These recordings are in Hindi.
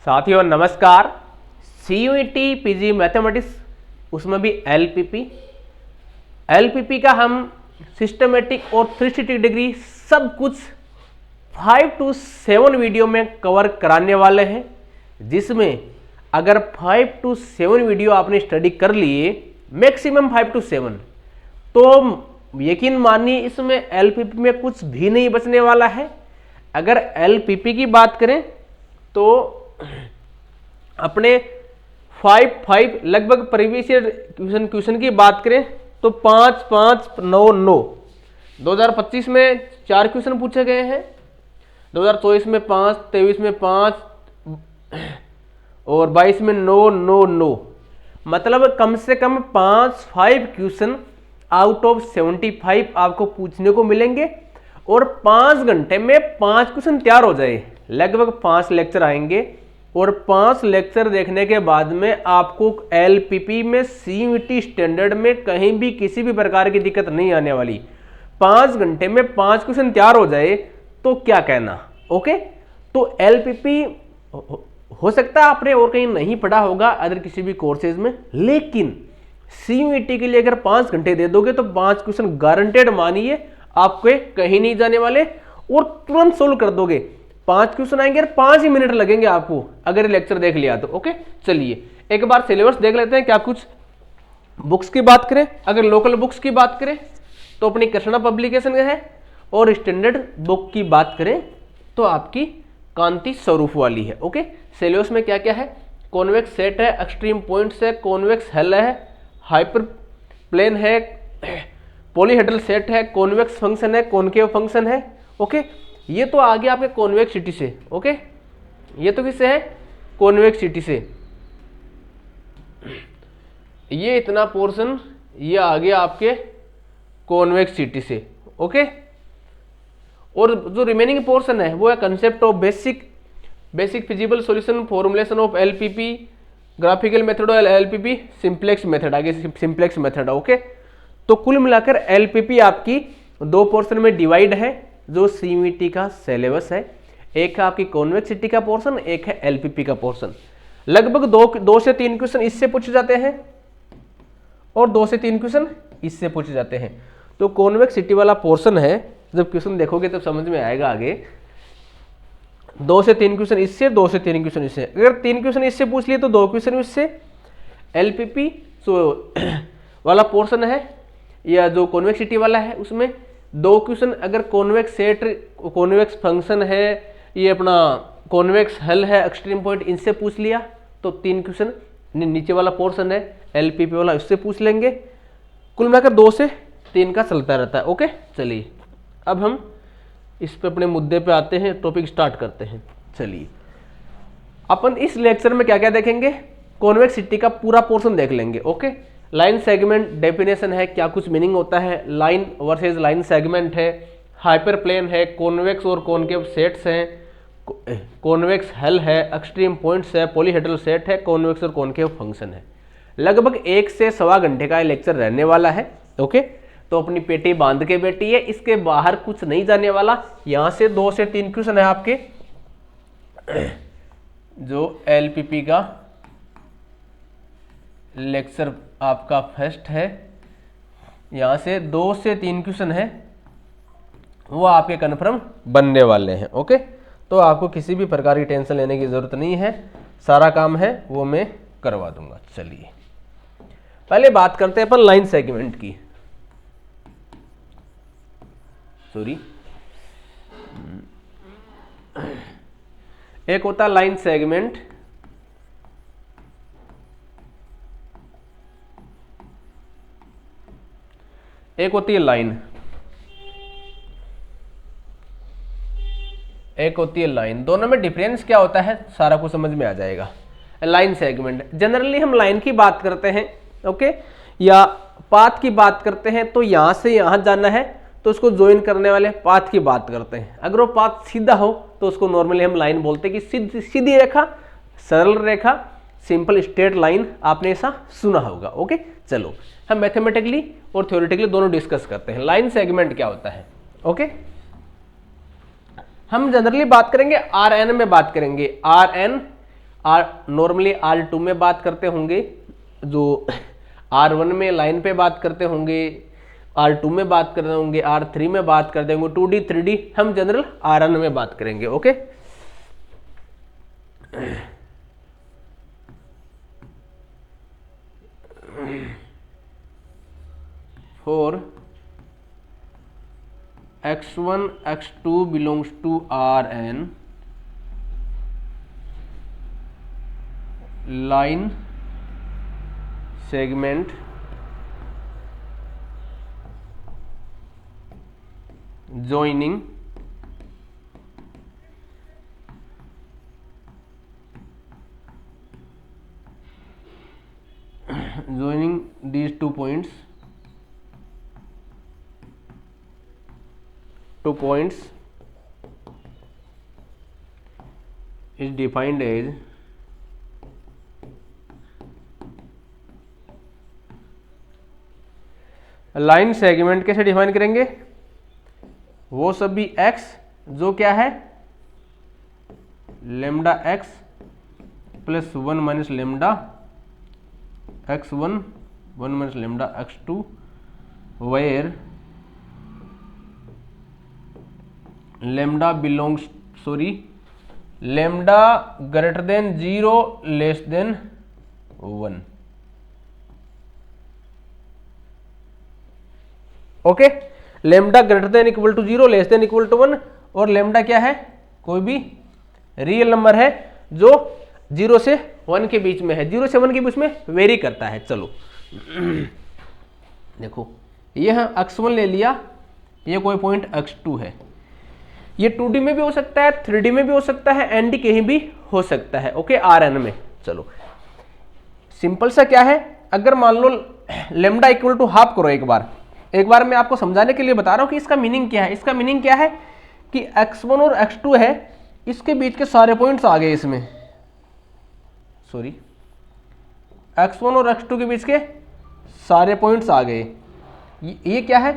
साथियों नमस्कार। CUET PG मैथमेटिक्स, उसमें भी LPP का हम सिस्टमेटिक और 360 डिग्री सब कुछ 5 to 7 वीडियो में कवर कराने वाले हैं, जिसमें अगर 5 to 7 वीडियो आपने स्टडी कर लिए, मैक्सिमम 5 to 7, तो यकीन मानिए इसमें LPP में कुछ भी नहीं बचने वाला है। अगर LPP की बात करें तो अपने 5 लगभग प्रीवियस ईयर क्वेश्चन की बात करें तो 5, 5, 9, 9 2025 में 4 क्वेश्चन पूछे गए हैं, 2024 में 5, 23 में 5 और 22 में 9, 9, 9, मतलब कम से कम 5 क्वेश्चन आउट ऑफ 75 आपको पूछने को मिलेंगे और 5 घंटे में 5 क्वेश्चन तैयार हो जाए। लगभग 5 लेक्चर आएंगे और 5 लेक्चर देखने के बाद में आपको LPP में CUET स्टैंडर्ड में कहीं भी किसी भी प्रकार की दिक्कत नहीं आने वाली। 5 घंटे में 5 क्वेश्चन तैयार हो जाए तो क्या कहना। ओके, तो LPP हो सकता है आपने और कहीं नहीं पढ़ा होगा अदर किसी भी कोर्सेज में, लेकिन CUET के लिए अगर 5 घंटे दे दोगे तो 5 क्वेश्चन गारंटेड मानिए आपके कहीं नहीं जाने वाले और तुरंत सोल्व कर दोगे। 5 क्वेश्चन आएंगे और 5 ही मिनट लगेंगे आपको अगर लेक्चर देख लिया तो। ओके, चलिए एक बार सिलेबस देख लेते हैं। क्या कुछ बुक्स की बात करें, अगर लोकल बुक्स की बात करें तो अपनी कृष्णा पब्लिकेशन है, और स्टैंडर्ड बुक की बात करें तो आपकी कांति स्वरूप वाली है। ओके, सिलेबस में क्या क्या है, कॉन्वेक्स सेट है, एक्सट्रीम पॉइंट्स है, कॉन्वेक्स हेल है, हाइपर प्लेन है, पॉलीहेड्रल सेट है, कॉन्वेक्स फंक्शन है, कॉनकेव फंक्शन है। ओके, ये तो आ गया आपके कॉन्वेक्सिटी से। ओके, ये तो किससे है, कॉन्वेक्सिटी से। ये इतना पोर्शन ये आ गया आपके कॉन्वेक्सिटी से। ओके, और जो रिमेनिंग पोर्शन है वो है concept of basic feasible solution, formulation of LPP, graphical method और LPP, सिंप्लेक्स मेथड, आगे सिंप्लेक्स मेथड। ओके, तो कुल मिलाकर LPP आपकी 2 पोर्शन में डिवाइड है जो CUET का सिलेबस है। एक है आपकी कॉन्वेक्सिटी का पोर्शन, एक है LPP का पोर्शन। लगभग 2 से 3 क्वेश्चन इससे पूछे जाते हैं और 2 से 3 क्वेश्चन इससे पूछे जाते हैं। तो कॉन्वेक्सिटी वाला पोर्शन है, जब क्वेश्चन देखोगे तब समझ में आएगा आगे। 2 से 3 क्वेश्चन इससे, 2 से 3 क्वेश्चन इससे। अगर 3 क्वेश्चन इससे पूछ लिए तो 2 क्वेश्चन इससे। LPP वाला पोर्शन है या जो कॉन्वेक्सिटी वाला है उसमें 2 क्वेश्चन अगर कॉन्वेक्स सेट, कॉन्वेक्स फंक्शन है, ये अपना कॉन्वेक्स हेल है, एक्सट्रीम पॉइंट, इनसे पूछ लिया तो 3 क्वेश्चन नीचे वाला पोर्शन है LPP वाला, इससे पूछ लेंगे। कुल मिलाकर 2 से 3 का चलता रहता है। ओके, चलिए अब हम इस पे अपने मुद्दे पे आते हैं, टॉपिक स्टार्ट करते हैं। चलिए अपन इस लेक्चर में क्या क्या देखेंगे, कॉन्वेक्सिटी का पूरा पोर्शन देख लेंगे। ओके, लाइन सेगमेंट डेफिनेशन है, क्या कुछ मीनिंग होता है, लाइन वर्सेस लाइन सेगमेंट है, हाइपर प्लेन है, कॉन्वेक्स और कॉनकेव सेट्स हैं, कॉन्वेक्स हेल है, एक्सट्रीम पॉइंट्स है, पॉलीहेड्रल सेट है, कॉन्वेक्स और कॉनकेव फंक्शन है। लगभग 1 से सवा घंटे का लेक्चर रहने वाला है। ओके, तो अपनी पेटी बांध के बैठी है, इसके बाहर कुछ नहीं जाने वाला। यहाँ से 2 से 3 क्वेश्चन है आपके जो LPP का लेक्चर आपका फर्स्ट है, यहाँ से 2 से 3 क्वेश्चन है वो आपके कन्फर्म बनने वाले हैं। ओके, तो आपको किसी भी प्रकार की टेंशन लेने की जरूरत नहीं है, सारा काम है वो मैं करवा दूंगा। चलिए पहले बात करते हैं अपन लाइन सेगमेंट की। सॉरी, एक होता है लाइन सेगमेंट, एक होती है लाइन, एक होती है लाइन। दोनों में डिफरेंस क्या होता है सारा कुछ समझ में आ जाएगा। लाइन सेगमेंट, जनरली हम लाइन की बात करते हैं, ओके, या पाथ की बात करते हैं तो यहां से यहां जाना है तो उसको ज्वाइन करने वाले पाथ की बात करते हैं। अगर वो पाथ सीधा हो तो उसको नॉर्मली हम लाइन बोलते हैं कि सीधी रेखा, सरल रेखा, सिंपल स्ट्रेट लाइन, आपने ऐसा सुना होगा। ओके, चलो हम मैथमेटिकली और थ्योरेटिकली दोनों डिस्कस करते हैं। लाइन सेगमेंट क्या होता है। ओके, हम जनरली बात करेंगे RN में बात करेंगे। नॉर्मली R2 में बात करते होंगे, जो R1 में लाइन पे बात करते होंगे, R2 में बात करते होंगे, R3 में बात करते होंगे, 2D 3D हम जनरल Rn में बात करेंगे। Okay, for x1 x2 belongs to Rn, line segment joining these 2 points is defined as line segment कैसे डिफाइन करेंगे? वो सभी x जो क्या है lambda x plus 1 minus lambda x1 1 minus lambda x2 where lambda greater than 0 less than 1। Okay, lambda greater than equal to 0 less than equal to 1, और लेमडा क्या है? कोई भी रियल नंबर है जो 0 से 1 के बीच में है, 0 से 1 के बीच में वेरी करता है। चलो देखो, यह x1 ले लिया, ये कोई पॉइंट x2 है, ये 2D में भी हो सकता है, 3D में भी हो सकता है, एंड कहीं भी हो सकता है। ओके, Rn में। चलो सिंपल सा क्या है, अगर मान लो लेमडा इक्वल टू हाफ करो, एक बार मैं आपको समझाने के लिए बता रहा हूं कि इसका मीनिंग क्या है। इसका मीनिंग क्या है कि x1 और x2 है, इसके बीच के सारे पॉइंट्स आ गए इसमें, सॉरी x1 और x2 के बीच के सारे पॉइंट्स आ गए। ये क्या है?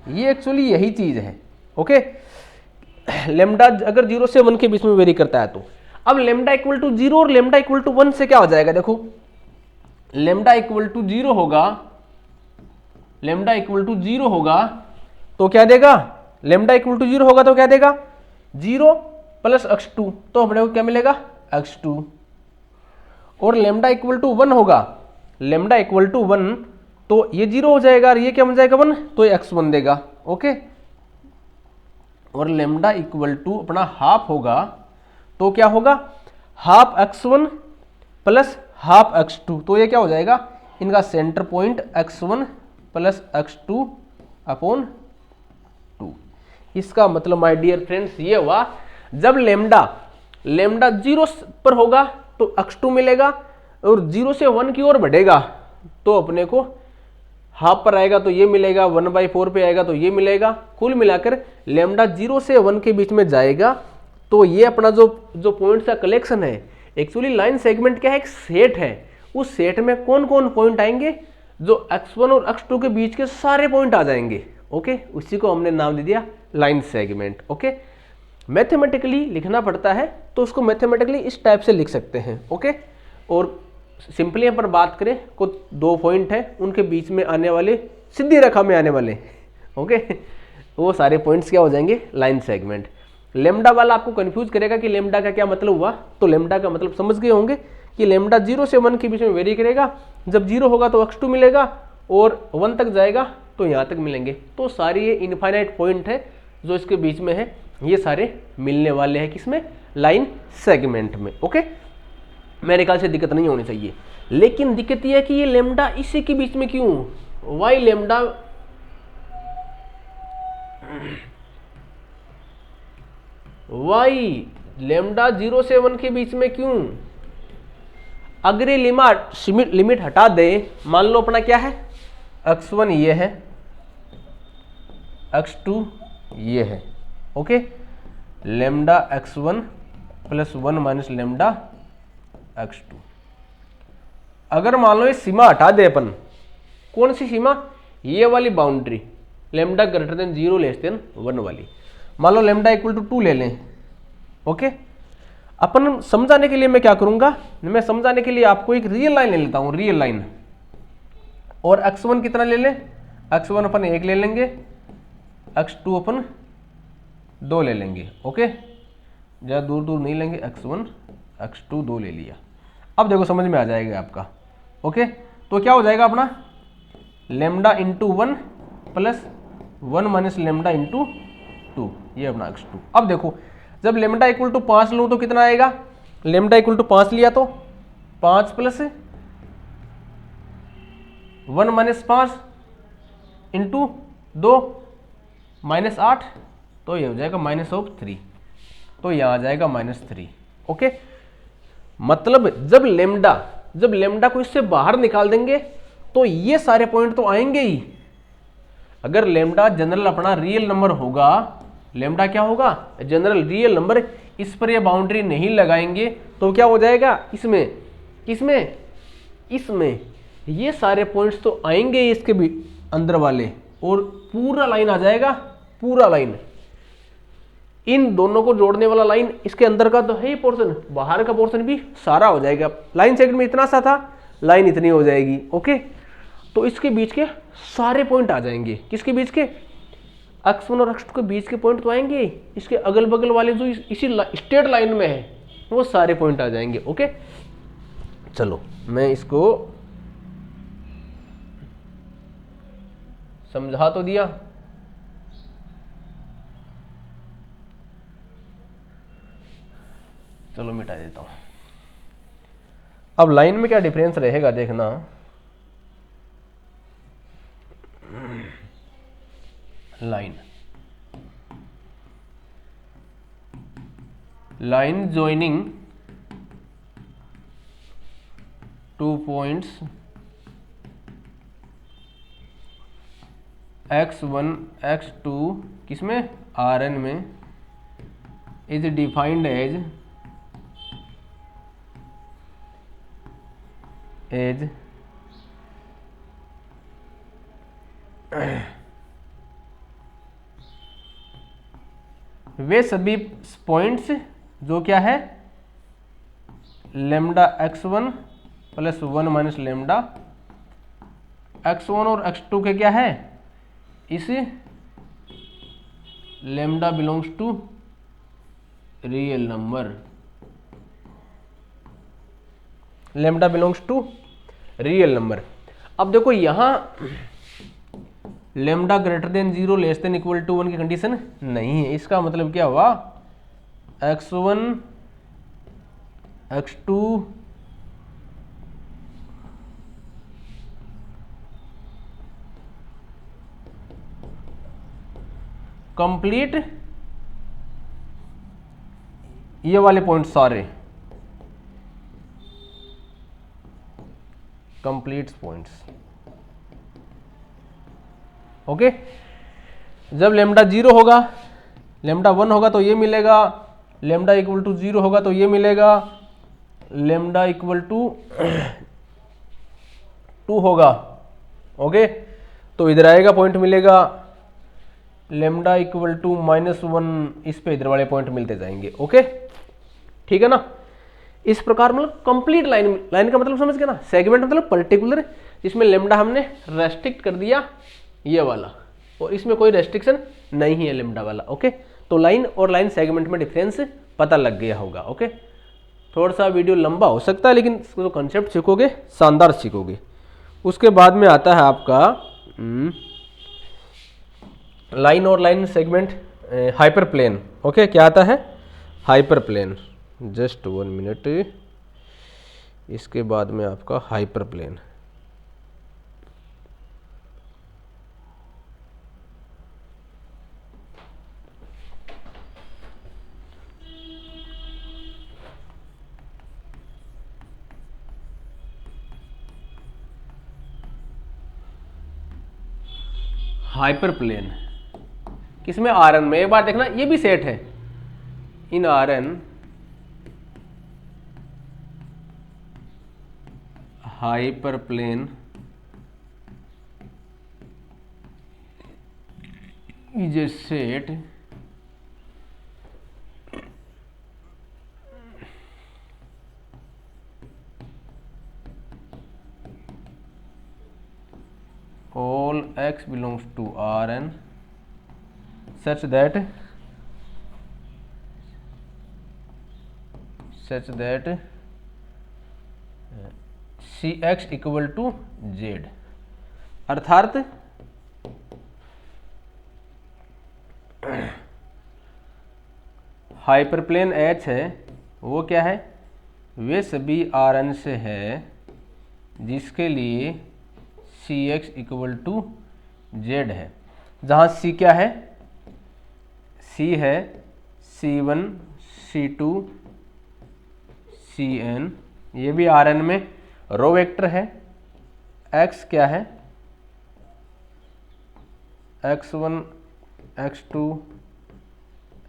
ये एक्चुअली यही चीज है। ओके, लेमडा अगर 0 से 1 के बीच में वेरी करता है तो अब लेमडा इक्वल टू 0 और लेमडा इक्वल टू 1 से क्या हो जाएगा? देखो, लेमडा इक्वल टू 0 होगा, लेमडा इक्वल टू 0 होगा तो क्या देगा? लेमडा इक्वल टू 0 होगा तो क्या देगा? 0 प्लस x2, तो अपने को क्या मिलेगा? x2। और लेमडा इक्वल टू 1 होगा, लेमडा इक्वल टू 1 तो ये 0 हो जाएगा और ये क्या बन जाएगा? 1, तो ये x1 देगा। ओके, और लेमडा इक्वल टू अपना हाफ होगा तो क्या होगा? Half x1 plus half x2, तो ये क्या हो जाएगा? इनका centre point x1 plus x2 upon 2। इसका मतलब माय डियर फ्रेंड्स ये हुआ, जब लेमडा 0 पर होगा तो x2 मिलेगा, और 0 से 1 की ओर बढ़ेगा तो अपने को हाफ पर आएगा तो ये मिलेगा, 1/4 पे आएगा तो ये मिलेगा। कुल मिलाकर लेमडा 0 से 1 के बीच में जाएगा तो ये अपना जो पॉइंट्स का कलेक्शन है। एक्चुअली लाइन सेगमेंट क्या है? एक सेट है, उस सेट में कौन कौन पॉइंट आएंगे? जो x1 और x2 के बीच के सारे पॉइंट आ जाएंगे। ओके, उसी को हमने नाम दे दिया लाइन सेगमेंट। ओके, मैथमेटिकली लिखना पड़ता है तो उसको मैथमेटिकली इस टाइप से लिख सकते हैं। ओके, और सिंपली यहाँ पर बात करें, कुछ 2 पॉइंट है, उनके बीच में आने वाले, सीधी रेखा में आने वाले, ओके, वो सारे पॉइंट्स क्या हो जाएंगे? Line segment. लेमडा वाला आपको कंफ्यूज करेगा कि लेमडा का क्या मतलब हुआ, तो लेमडा का मतलब समझ गए होंगे कि लेमडा 0 से 1 के बीच में वेरी करेगा, जब 0 होगा तो x2 मिलेगा, और 1 तक जाएगा तो यहाँ तक मिलेंगे। तो सारी ये इनफाइनाइट पॉइंट है जो इसके बीच में है, ये सारे मिलने वाले हैं किसमें? लाइन सेगमेंट में। ओके, मेरे ख्याल से दिक्कत नहीं होनी चाहिए। लेकिन दिक्कत यह है कि ये लेमडा इसी के बीच में क्यों? वाई लेमडा वाई लेमडा 0 से 1 के बीच में क्यों? अगर ये लिमिट हटा दे, मान लो अपना क्या है? x1 ये है, x2 ये है। Okay, lambda x1 plus 1 minus lambda x2। अगर मान लो ये सीमा हटा दे अपन, कौन सी सीमा? ये वाली boundary, lambda greater than 0 less than 1 वाली। मान लो लेमडा इक्वल टू 2 ले लें। ओके, अपन समझाने के लिए मैं क्या करूंगा, मैं समझाने के लिए आपको एक रियल लाइन ले लेता हूं, रियल लाइन। और x1 कितना ले लें, x1 अपन 1 ले लेंगे, x2 अपन 2 ले लेंगे। ओके, ज़्यादा दूर दूर नहीं लेंगे, x1 x2 2 ले लिया। अब देखो समझ में आ जाएगा आपका। ओके, तो क्या हो जाएगा अपना lambda into 1 plus 1 minus lambda into 2, ये अपना x2। अब देखो जब लेमडा इक्वल टू 5 लूँ तो कितना आएगा, लेमडा इक्वल टू 5 लिया तो 5 प्लस 1 माइनस 5 इंटू 2 माइनस 8, तो ये हो जाएगा -3, तो यहाँ आ जाएगा -3। ओके, मतलब जब लेमडा को इससे बाहर निकाल देंगे तो ये सारे पॉइंट तो आएंगे ही। अगर लेमडा जनरल अपना रियल नंबर होगा, लेमडा क्या होगा, जनरल रियल नंबर, इस पर ये बाउंड्री नहीं लगाएंगे तो क्या हो जाएगा, इसमें ये सारे पॉइंट्स तो आएंगे इसके भी अंदर वाले, और पूरा लाइन आ जाएगा, पूरा लाइन, इन दोनों को जोड़ने वाला लाइन, इसके अंदर का तो है ही पोर्शन, बाहर का पोर्शन भी सारा हो जाएगा। लाइन सेगमेंट में इतना सा था, लाइन इतनी हो जाएगी। ओके, तो इसके बीच के सारे पॉइंट आ जाएंगे, किसके बीच के, x1 और x2 के बीच के पॉइंट तो आएंगे, इसके अगल बगल वाले जो इसी स्ट्रेट लाइन में है वो सारे पॉइंट आ जाएंगे। ओके, चलो मैं इसको समझा तो दिया। चलो मिटा देता हूं। अब लाइन में क्या डिफरेंस रहेगा देखना, line joining 2 points x1 x2 किसमें, Rn में, is defined as वे सभी पॉइंट्स जो क्या है, lambda x1 plus 1 minus lambda x1 और x2 के क्या है, इस lambda belongs to real number, lambda belongs to real number. अब देखो यहां lambda greater than 0 less than equal to 1 की कंडीशन नहीं है। इसका मतलब क्या हुआ, x1 x2 कंप्लीट, ये वाले पॉइंट सारे कंप्लीट पॉइंट्स। ओके, जब लेमडा 0 होगा, लेमडा 1 होगा तो ये मिलेगा, लेमडा इक्वल टू 0 होगा तो ये मिलेगा, लेमडा इक्वल टू 2 होगा। ओके, तो इधर आएगा पॉइंट मिलेगा, लेमडा इक्वल टू -1, इस पे इधर वाले पॉइंट मिलते जाएंगे। ओके, ठीक है ना। इस प्रकार मतलब कंप्लीट लाइन का मतलब समझ गए ना, सेगमेंट मतलब पर्टिकुलर, जिसमें लेमडा हमने रेस्ट्रिक्ट कर दिया ये वाला, और इसमें कोई रेस्ट्रिक्शन नहीं है लेमडा वाला। ओके, तो लाइन और लाइन सेगमेंट में डिफरेंस पता लग गया होगा। ओके, थोड़ा सा वीडियो लंबा हो सकता है, लेकिन जो कंसेप्ट सीखोगे शानदार सीखोगे। उसके बाद में आता है आपका लाइन और line segment hyperplane. Okay, क्या आता है, हाइपर प्लेन, जस्ट 1 मिनट, इसके बाद में आपका हाइपर प्लेन। हाइपर प्लेन किसमें, Rn में। एक बार देखना ये भी सेट है, in Rn hyperplane is a set all x belongs to Rn such that Cx equal to Z, अर्थात हाइपरप्लेन H है वो क्या है, वे सभी Rn से है जिसके लिए Cx इक्वल टू जेड है, जहाँ C क्या है, C है C1 C2 Cn, ये भी Rn में रो वेक्टर है, x क्या है x1 x2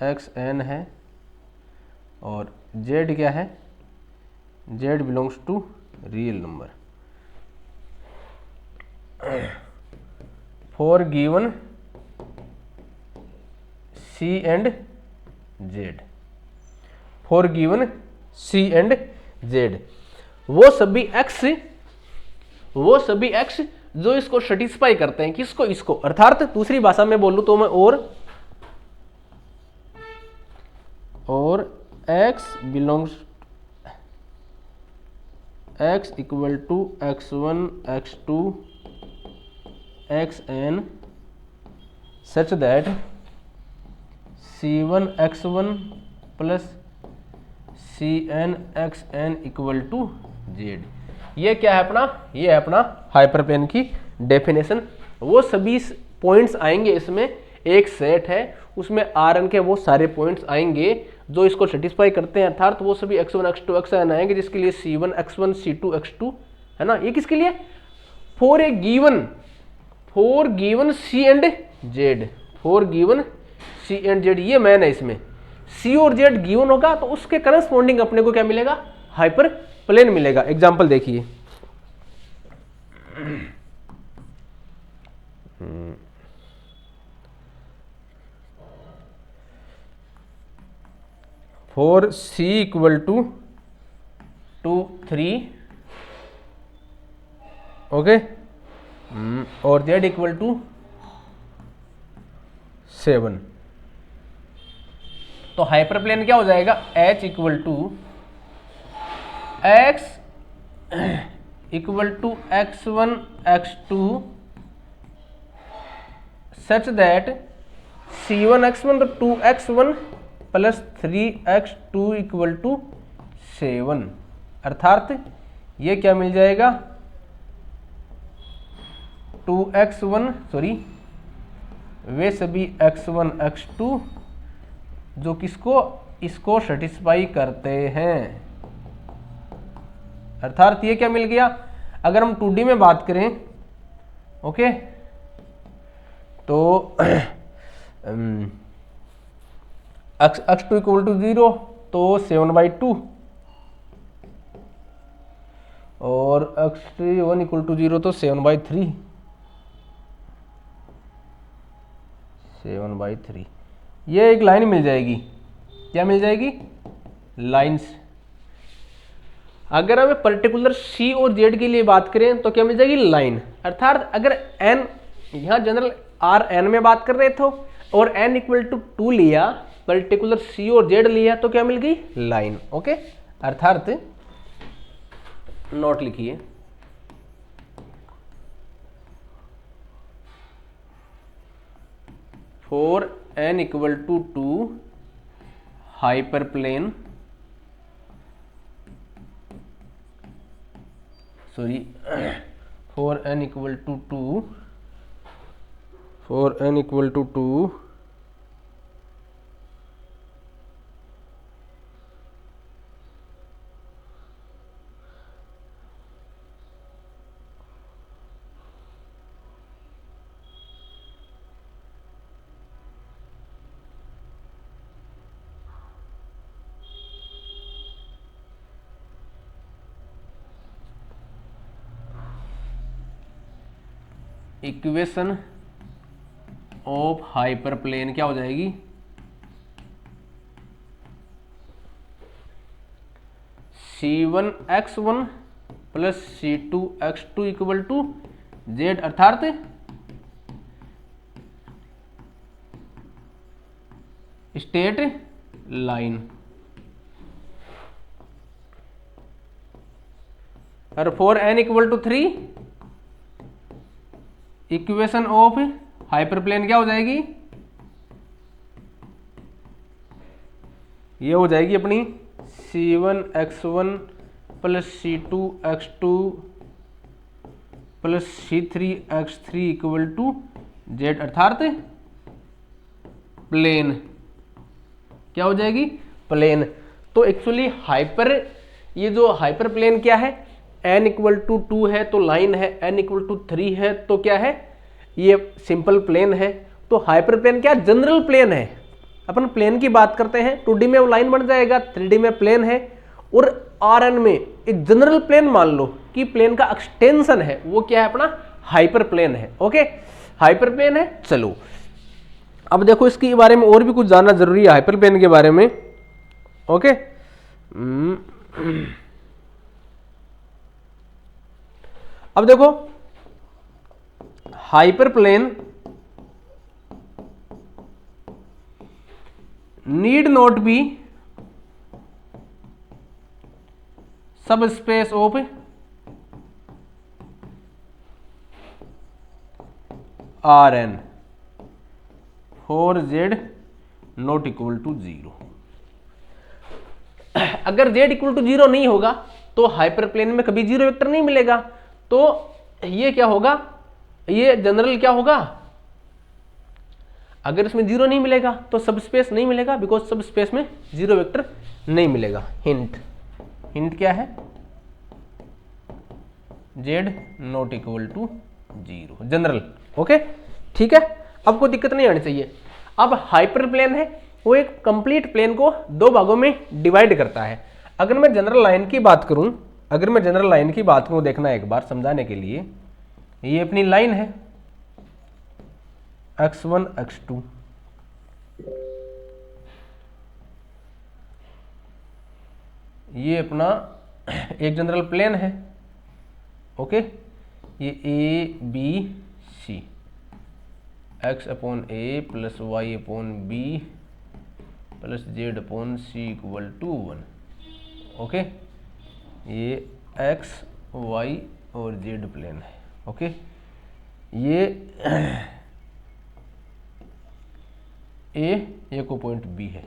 xn है, और z क्या है, z belongs to real number. For given C and Z, for given C and Z, वो सभी x जो इसको सेटिस्फाई करते हैं, किसको, इसको, अर्थात दूसरी भाषा में बोलूं तो मैं और x belongs x equal to x1 x2 xn such that C1 x1 plus Cn xn equal to Z। ये क्या है अपना, ये है अपना हाइपरप्लेन की डेफिनेशन। वो सभी पॉइंट्स आएंगे, इसमें एक सेट है उसमें Rn के वो सारे पॉइंट्स आएंगे जो इसको सेटिस्फाई करते हैं, अर्थात वो सभी x1 x2 xn आएंगे जिसके लिए C1 x1 C2 x2 है ना। ये किसके लिए, for given C and Z, for given C and Z, ये मैन है। इसमें C और Z गिवन होगा तो उसके करस्पॉन्डिंग अपने को क्या मिलेगा, हाइपर प्लेन मिलेगा। एग्जाम्पल देखिए, for C equal to 2 3 okay, और Z इक्वल टू 7, तो हाइपरप्लेन क्या हो जाएगा, H equal to x equal to x1 x2 such that C1 x1 तो 2x1 plus 3x2 equal to 7, अर्थात ये क्या मिल जाएगा 2x1 सॉरी वे सभी x1 x2 जो किसको, इसको सेटिस्फाई करते हैं, अर्थात ये क्या मिल गया। अगर हम 2D में बात करें ओके, तो x2 इक्वल टू 0 तो 7/2 और x1 इक्वल टू 0 तो 7/3, 7/3। ये एक लाइन मिल जाएगी, क्या मिल जाएगी, लाइंस। अगर हमें पर्टिकुलर C और Z के लिए बात करें तो क्या मिल जाएगी, लाइन। अर्थात अगर n यहाँ जनरल Rn में बात कर रहे थे और n इक्वल टू 2 लिया, पर्टिकुलर C और Z लिया तो क्या मिल गई, लाइन। ओके, अर्थात नोट लिखिए, for n equal to 2 hyperplane sorry for n equal to 2 for n equal to 2 equation of hyperplane क्या हो जाएगी, C1 x1 plus C2 x2 equal to Z, अर्थात स्ट्रेट लाइन। और for n equal to 3 equation of hyperplane क्या हो जाएगी, ये हो जाएगी अपनी c1x1 plus c2x2 plus c3x3 equal to z, अर्थात प्लेन। क्या हो जाएगी, प्लेन। तो एक्चुअली ये जो हाइपर प्लेन क्या है, n इक्वल टू 2 है तो लाइन है, n इक्वल टू 3 है तो क्या है, ये सिंपल प्लेन है। तो हाइपर प्लेन क्या, जनरल प्लेन है। अपन प्लेन की बात करते हैं, 2D में वो लाइन बन जाएगा, 3D में प्लेन है, और Rn में एक जनरल प्लेन मान लो कि प्लेन का एक्सटेंशन है, वो क्या है, अपना हाइपर प्लेन है। ओके, हाइपर प्लेन है। चलो अब देखो इसके बारे में और भी कुछ जानना जरूरी है, हाइपर प्लेन के बारे में। ओके, अब देखो hyperplane need not be subspace of Rn for z not equal to 0। अगर z इक्वल टू 0 नहीं होगा तो हाइपर प्लेन में कभी जीरो वेक्टर नहीं मिलेगा। तो ये क्या होगा, ये जनरल क्या होगा, अगर इसमें जीरो नहीं मिलेगा तो सब स्पेस नहीं मिलेगा, बिकॉज सब स्पेस में जीरो वेक्टर नहीं मिलेगा। हिंट क्या है, z not equal to 0, general. Okay, ठीक है, अब कोई दिक्कत नहीं आनी चाहिए। अब हाइपर प्लेन है, वो एक कंप्लीट प्लेन को दो भागों में डिवाइड करता है। अगर मैं जनरल लाइन की बात करूं, देखना एक बार समझाने के लिए, ये अपनी लाइन है x1 x2, ये अपना एक जनरल प्लेन है। ओके, ये A B C, x upon A plus Y upon B plus Z upon C equal to 1। Okay, ये x y और z प्लेन है। ओके, ये ए को पॉइंट बी है।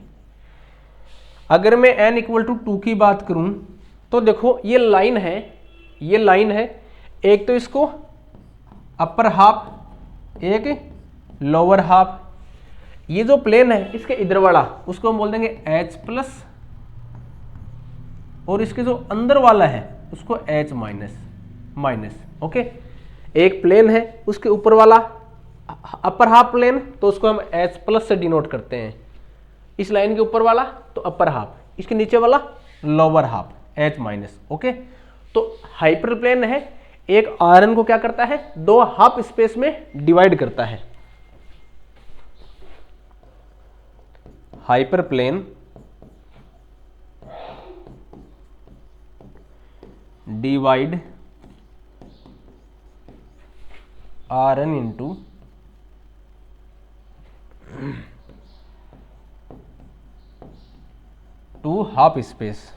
अगर मैं n इक्वल टू 2 की बात करूं तो देखो ये लाइन है, एक तो इसको अपर हाफ, एक लोअर हाफ। ये जो प्लेन है इसके इधर वाला उसको हम बोल देंगे h प्लस, और इसके जो अंदर वाला है उसको h माइनस। ओके, एक प्लेन है, उसके ऊपर वाला अपर हाफ प्लेन, तो उसको हम h प्लस से डिनोट करते हैं। इस लाइन के ऊपर वाला तो अपर हाफ, इसके नीचे वाला lower half, h minus. Okay, तो हाइपर प्लेन है, एक Rn को क्या करता है, दो हाफ स्पेस में डिवाइड करता है। Hyperplane divide Rn into two half space.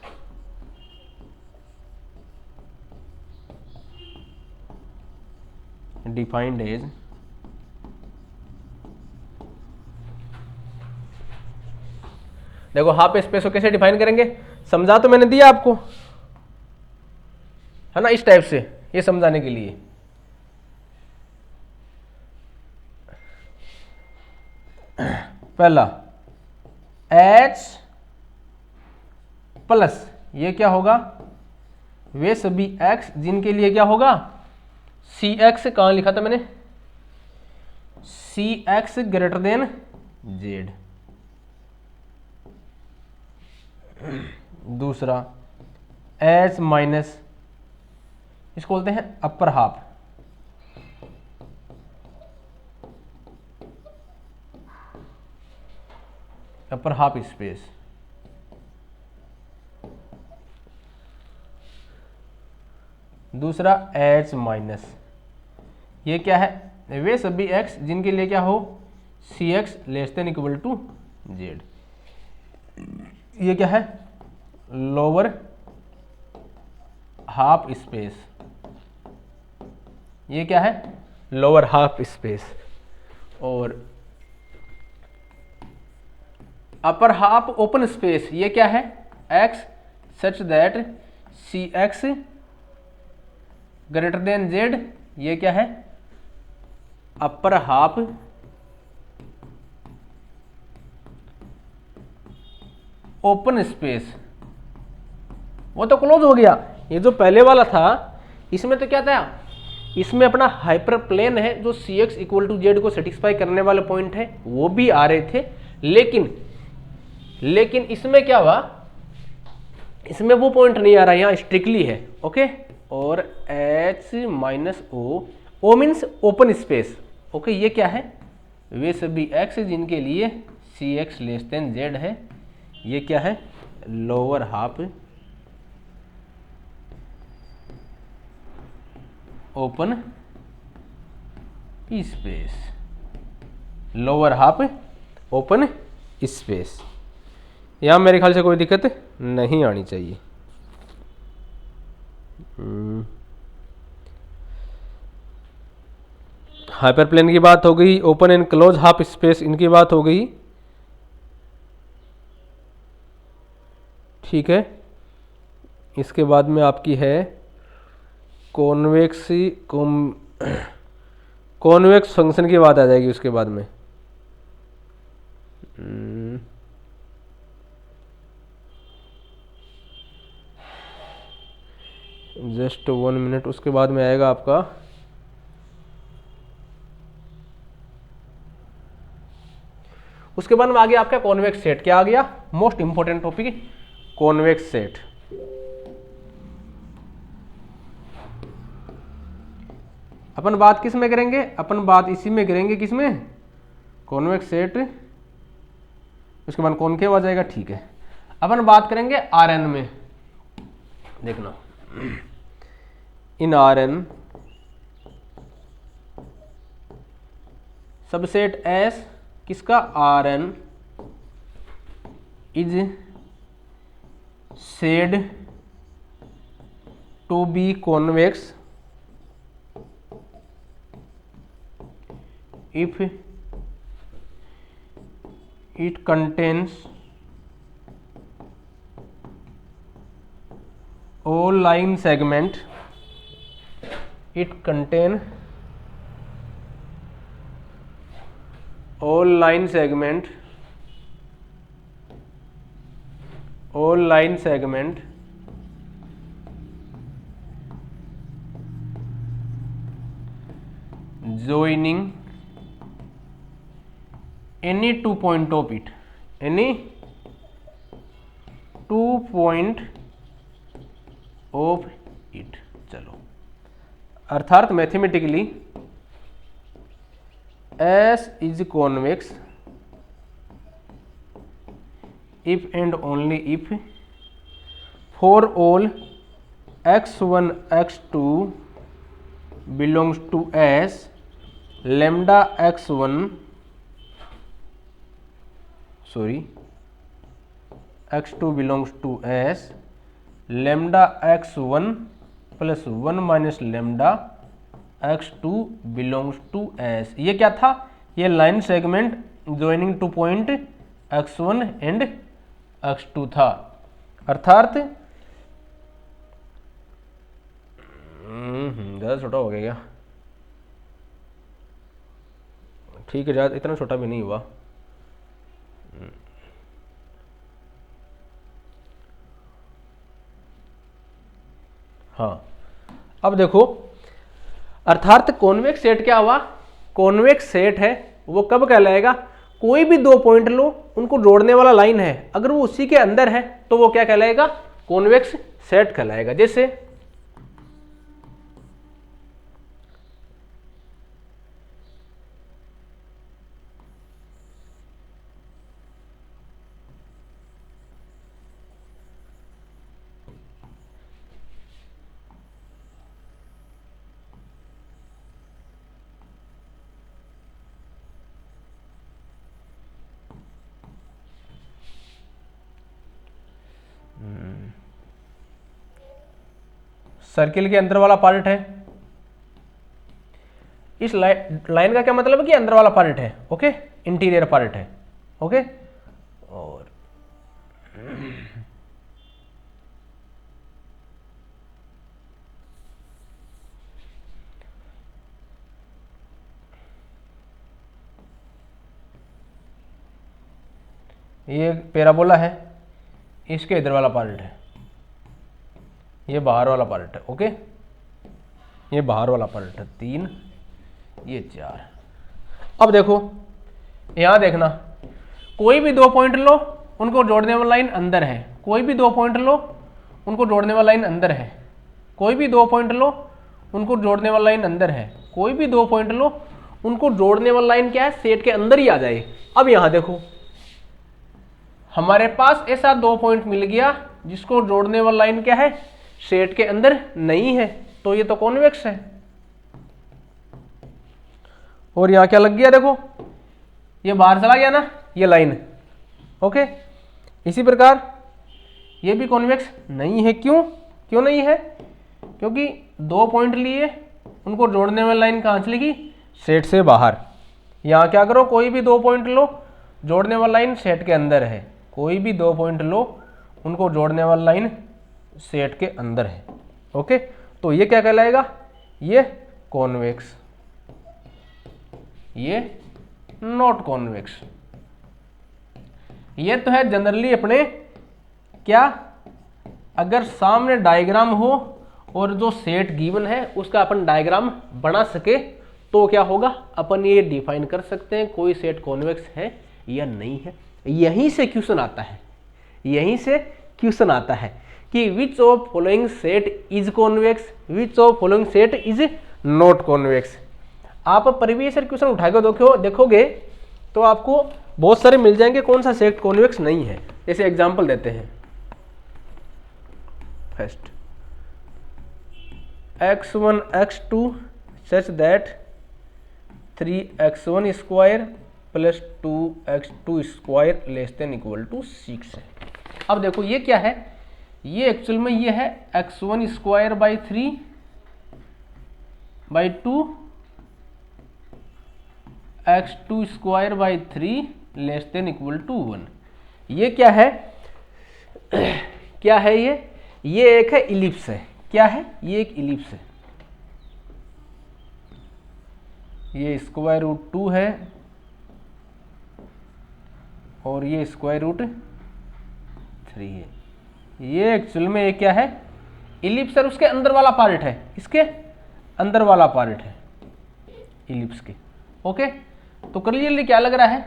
Defined as देखो हाफ स्पेस को कैसे डिफाइन करेंगे, समझा तो मैंने दिया आपको, है ना, इस टाइप से, ये समझाने के लिए। पहला h प्लस, ये क्या होगा, वे सभी x जिनके लिए क्या होगा, cx, कहां लिखा था मैंने, cx ग्रेटर देन z। दूसरा h माइनस, इसको बोलते हैं अपर हाफ, अपर हाफ स्पेस। दूसरा h माइनस, ये क्या है, वे सभी x जिनके लिए क्या हो, cx less than equal to z। ये क्या है, लोअर हाफ स्पेस, ये क्या है, लोअर हाफ स्पेस। और अपर हाफ ओपन स्पेस, ये क्या है, x such that C X greater than z, ये क्या है, अपर हाफ ओपन स्पेस। वो तो क्लोज हो गया। ये जो पहले वाला था इसमें तो क्या था, इसमें अपना हाइपर प्लेन है जो सी एक्स इक्वल टू जेड को सेटिस्फाई करने वाले पॉइंट है वो भी आ रहे थे, लेकिन इसमें क्या हुआ, इसमें वो पॉइंट नहीं आ रहा, यहाँ स्ट्रिक्टली है। ओके, और H minus O means open space. Okay, ये क्या है, वे सभी एक्स जिनके लिए C X less than Z है, ये क्या है, lower half open space, lower half open space. यहां मेरे ख्याल से कोई दिक्कत नहीं आनी चाहिए। हाइपर प्लेन की बात हो गई, open and close half space इनकी बात हो गई। ठीक है, इसके बाद में आपकी है कॉन्वेक्स फंक्शन की बात आ जाएगी उसके बाद में। जस्ट 1 मिनट, उसके बाद में आएगा आपका उसके बाद में आ गया आपका कॉन्वेक्स सेट। क्या आ गया, most important topic, convex set. अपन बात किस में करेंगे, अपन बात इसी में करेंगे, किस में, कॉन्वेक्स सेट। उसके बाद कॉनकेव आ जाएगा। ठीक है, अपन बात करेंगे आर एन में। देखना, in R N subset S किसका, R N is said to be convex if it contains all line segment, it contain all line segment joining any 2 point of it, any 2 point of it। चलो, अर्थात mathematically S is convex if and only if for all x1 x2 belongs to S, lambda x1 x2 belongs to S, lambda x1 plus 1 minus lambda x2 belongs to S। ये क्या था, ये line segment joining two point x1 and x2 था। अर्थात ज़्यादा छोटा हो गया क्या, ठीक है, ज़्यादा इतना छोटा भी नहीं हुआ। हाँ, अब देखो, अर्थात कॉन्वेक्स सेट क्या हुआ, कॉन्वेक्स सेट है वो कब कहलाएगा, कोई भी 2 पॉइंट लो, उनको जोड़ने वाला लाइन है, अगर वो उसी के अंदर है तो वो क्या कहलाएगा, कॉन्वेक्स सेट कहलाएगा। जैसे सर्किल के अंदर वाला पार्ट है। इस लाइन का क्या मतलब है कि अंदर वाला पार्ट है, ओके, इंटीरियर पार्ट है, ओके। और ये पैराबोला है, इसके इधर वाला पार्ट है, ये बाहर वाला पार्ट है, ओके, ये बाहर वाला पार्ट है 3, ये 4। अब देखो यहां देखना, कोई भी 2 पॉइंट लो, उनको जोड़ने वाला लाइन अंदर है, कोई भी 2 पॉइंट लो, उनको जोड़ने वाला लाइन अंदर है, कोई भी 2 पॉइंट लो, उनको जोड़ने वाला लाइन अंदर है, कोई भी 2 पॉइंट लो, उनको जोड़ने वाला लाइन क्या है, सेट के अंदर ही आ जाए। अब यहां देखो हमारे पास ऐसा 2 पॉइंट मिल गया जिसको जोड़ने वाला लाइन क्या है, सेट के अंदर नहीं है, तो ये तो कॉन्वेक्स है। और यहां क्या लग गया, देखो ये बाहर चला गया ना, ये लाइन, ओके। इसी प्रकार ये भी कॉन्वेक्स नहीं है। क्यों नहीं है? क्योंकि 2 पॉइंट लिए, उनको जोड़ने वाली लाइन कहां चलेगी, सेट से बाहर। यहां क्या करो, कोई भी 2 पॉइंट लो, जोड़ने वाली लाइन सेट के अंदर है, कोई भी 2 पॉइंट लो, उनको जोड़ने वाली लाइन सेट के अंदर है, ओके। तो ये क्या कहलाएगा, ये कॉन्वेक्स, ये नॉट कॉन्वेक्स। ये तो है जनरली अपने क्या, अगर सामने डायग्राम हो और जो सेट गिवन है उसका अपन डायग्राम बना सके तो क्या होगा, अपन ये डिफाइन कर सकते हैं कोई सेट कॉन्वेक्स है या नहीं है। यहीं से क्वेश्चन आता है, यहीं से क्वेश्चन आता है कि विच of following set is convex, which of following set is not convex. आप प्रीवियस ईयर क्वेश्चन उठाकर देखोगे तो आपको बहुत सारे मिल जाएंगे कौन सा सेट कॉन्वेक्स नहीं है। जैसे एग्जांपल देते हैं, first x1 x2 such that 3x1 square plus 2x2 square less than equal to 6 है। अब देखो ये क्या है, ये एक्चुअल में ये है x1 square by 3 by 2 x2 square by 3 less than equal to 1। ये क्या है, क्या है ये एक है इलिप्स है। क्या है, ये एक इलिप्स है। ये स्क्वायर रूट 2 है और ये स्क्वायर रूट 3 है। ये एक्चुअल में ये क्या है, इलिप्स है, उसके अंदर वाला पार्ट है, इसके अंदर वाला पार्ट है इलिप्स के, ओके। तो क्लियरली क्या लग रहा है,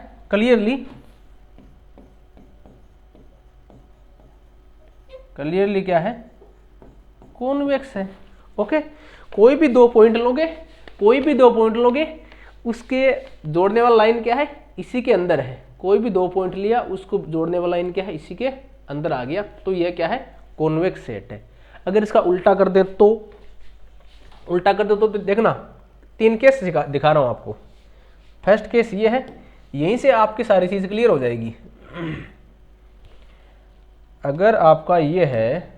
क्लियरली क्या है, कॉन्वेक्स है, ओके। कोई भी 2 पॉइंट लोगे, उसके जोड़ने वाला लाइन क्या है, इसी के अंदर है। कोई भी 2 पॉइंट लिया, उसको जोड़ने वाला लाइन क्या है, इसी के अंदर आ गया, तो यह क्या है, कॉन्वेक्स सेट है। अगर इसका उल्टा कर दे तो देखना 3 केस दिखा रहा हूं आपको। फर्स्ट केस ये है, यहीं से आपकी सारी चीज क्लियर हो जाएगी। अगर आपका ये है,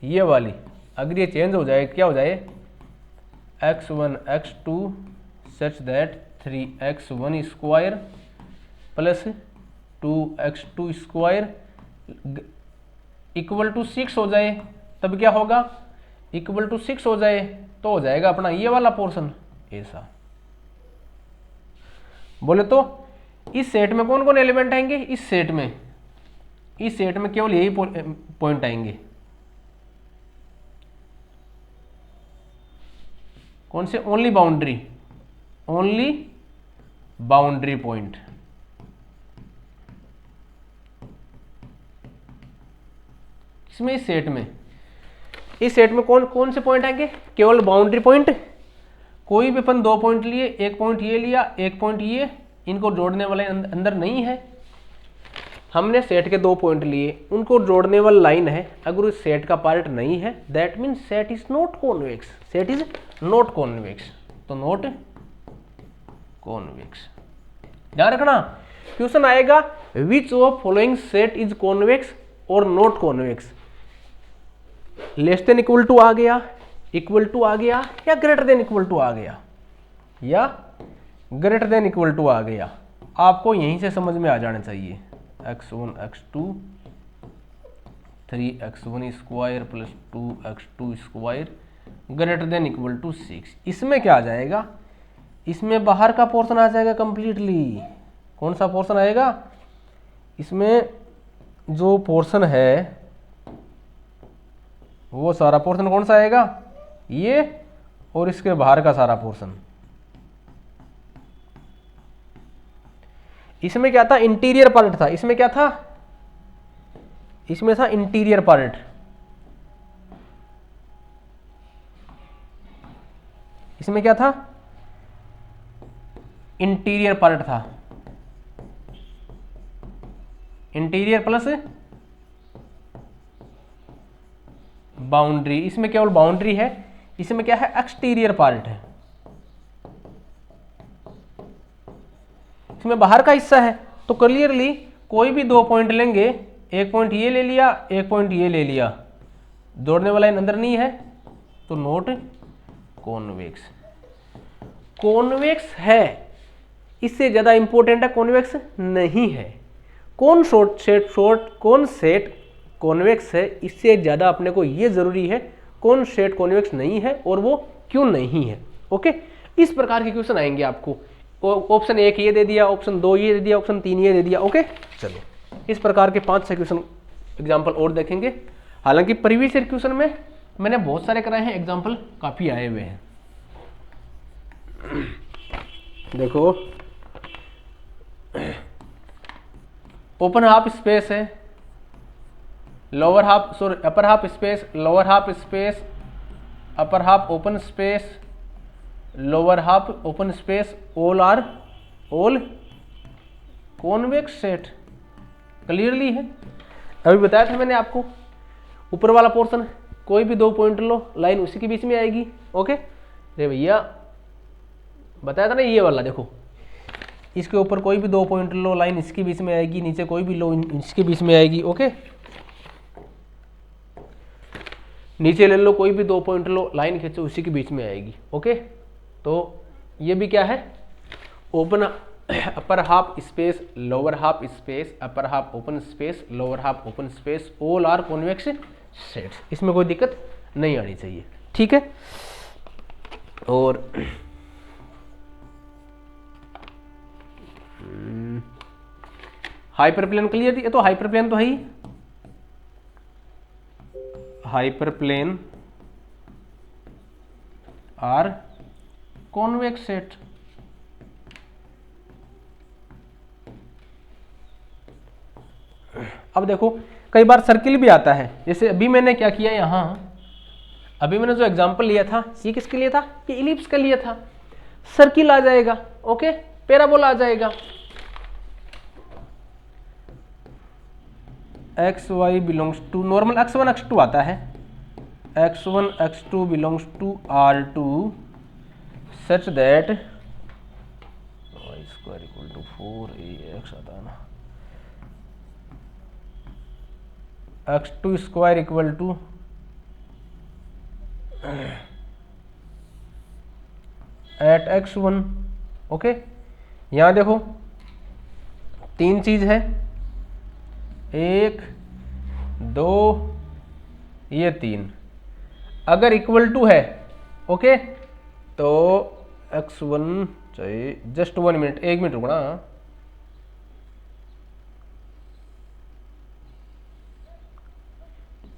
ये वाली अगर ये चेंज हो जाए, क्या हो जाए, x1 x2 such that 3x1 square plus 2x2 square equal to 6 हो जाए, तब क्या होगा, इक्वल टू 6 हो जाए तो हो जाएगा अपना ये वाला पोर्शन ऐसा। बोले तो इस सेट में कौन कौन एलिमेंट आएंगे, इस सेट में केवल यही पॉइंट आएंगे। कौन से, ओनली बाउंड्री पॉइंट। इसमें इस सेट में कौन कौन से पॉइंट आएंगे, केवल बाउंड्री पॉइंट। कोई भी अपन 2 पॉइंट लिए, एक पॉइंट ये लिया, एक पॉइंट ये, इनको जोड़ने वाले अंदर नहीं है। हमने सेट के 2 पॉइंट लिए, उनको जोड़ने वाला लाइन है, अगर उस सेट का पार्ट नहीं है, that mean set is not convex, set is not convex, तो नॉट कॉन्वेक्स। ध्यान रखना, क्वेश्चन आएगा which of following set is convex और not convex. Less than equal to आ गया, इक्वल टू आ गया, या ग्रेटर देन इक्वल टू आ गया, या ग्रेटर देन इक्वल टू आ गया, आपको यहीं से समझ में आ जाना चाहिए। x1 x2 3x1 square plus 2x2 square greater than equal to 6। इसमें क्या आ जाएगा, इसमें बाहर का पोर्शन आ जाएगा कंप्लीटली। कौन सा पोर्शन आएगा, इसमें जो पोर्शन है वो सारा पोर्शन कौन सा आएगा, ये, और इसके बाहर का सारा पोर्शन। इसमें क्या था, इंटीरियर पार्ट था, इसमें क्या था, इसमें था इंटीरियर पार्ट। इसमें क्या था, इंटीरियर पार्ट था, इंटीरियर प्लस बाउंड्री। इसमें केवल बाउंड्री है, इसमें क्या है, एक्सटीरियर पार्ट है, इसमें बाहर का हिस्सा है। तो क्लियरली कोई भी दो पॉइंट लेंगे, एक पॉइंट ये ले लिया, एक पॉइंट ये ले लिया, जोड़ने वाला अंदर नहीं है, तो नोट कॉन्वेक्स। कॉन्वेक्स है, इससे ज्यादा इंपॉर्टेंट है, कॉन्वेक्स नहीं है। कौन सेट कॉन्वेक्स है, इससे ज्यादा अपने को ये जरूरी है कौन सेट कॉन्वेक्स नहीं है और वो क्यों नहीं है। ओके, इस प्रकार के क्वेश्चन आएंगे आपको। ऑप्शन 1 ये दे दिया, ऑप्शन 2 ये दे दिया, ऑप्शन 3 ये दे दिया। ओके, चलो इस प्रकार के 5-6 क्वेश्चन एग्जाम्पल और देखेंगे। हालांकि प्रीवियस ईयर क्वेश्चन में मैंने बहुत सारे कराए हैं, एग्जाम्पल काफी आए हुए हैं। देखो, ओपन हाफ स्पेस है, lower half sorry upper half space, lower half space, upper half open space, lower half open space, all are all convex set. Clearly है, अभी बताया था मैंने आपको। ऊपर वाला पोर्शन कोई भी दो पॉइंट लो, लाइन उसी के बीच में आएगी। ओके, अरे भैया बताया था ना, ये वाला देखो, इसके ऊपर कोई भी दो पॉइंट लो, लाइन इसके बीच में आएगी, नीचे कोई भी लो, इसके बीच में आएगी। ओके, नीचे ले लो, कोई भी दो पॉइंट लो, लाइन खींचो, उसी के बीच में आएगी। ओके, तो ये भी क्या है, open upper half space, lower half space, upper half open space, lower half open space, all are convex sets. इसमें कोई दिक्कत नहीं आनी चाहिए, ठीक है। और हाइपरप्लेन क्लियर, ये तो हाइपरप्लेन तो है ही। Hyperplane are convex set. अब देखो, कई बार सर्किल भी आता है, जैसे अभी मैंने क्या किया यहां, अभी मैंने जो एग्जांपल लिया था, ये किसके लिए था, ये इलिप्स का लिया था। सर्किल आ जाएगा, ओके, पैराबोला आ जाएगा। X Y belongs to, normal x1 x2 आता है, x1 x2 belongs to R2 such that y square equal to 4ax आता है ना, x2 square equal to eight x1। ओके, यहां देखो तीन चीज है, 1 2 ये 3, अगर इक्वल टू है, ओके, तो x1 चाहिए, जस्ट 1 मिनट, 1 मिनट रुकना।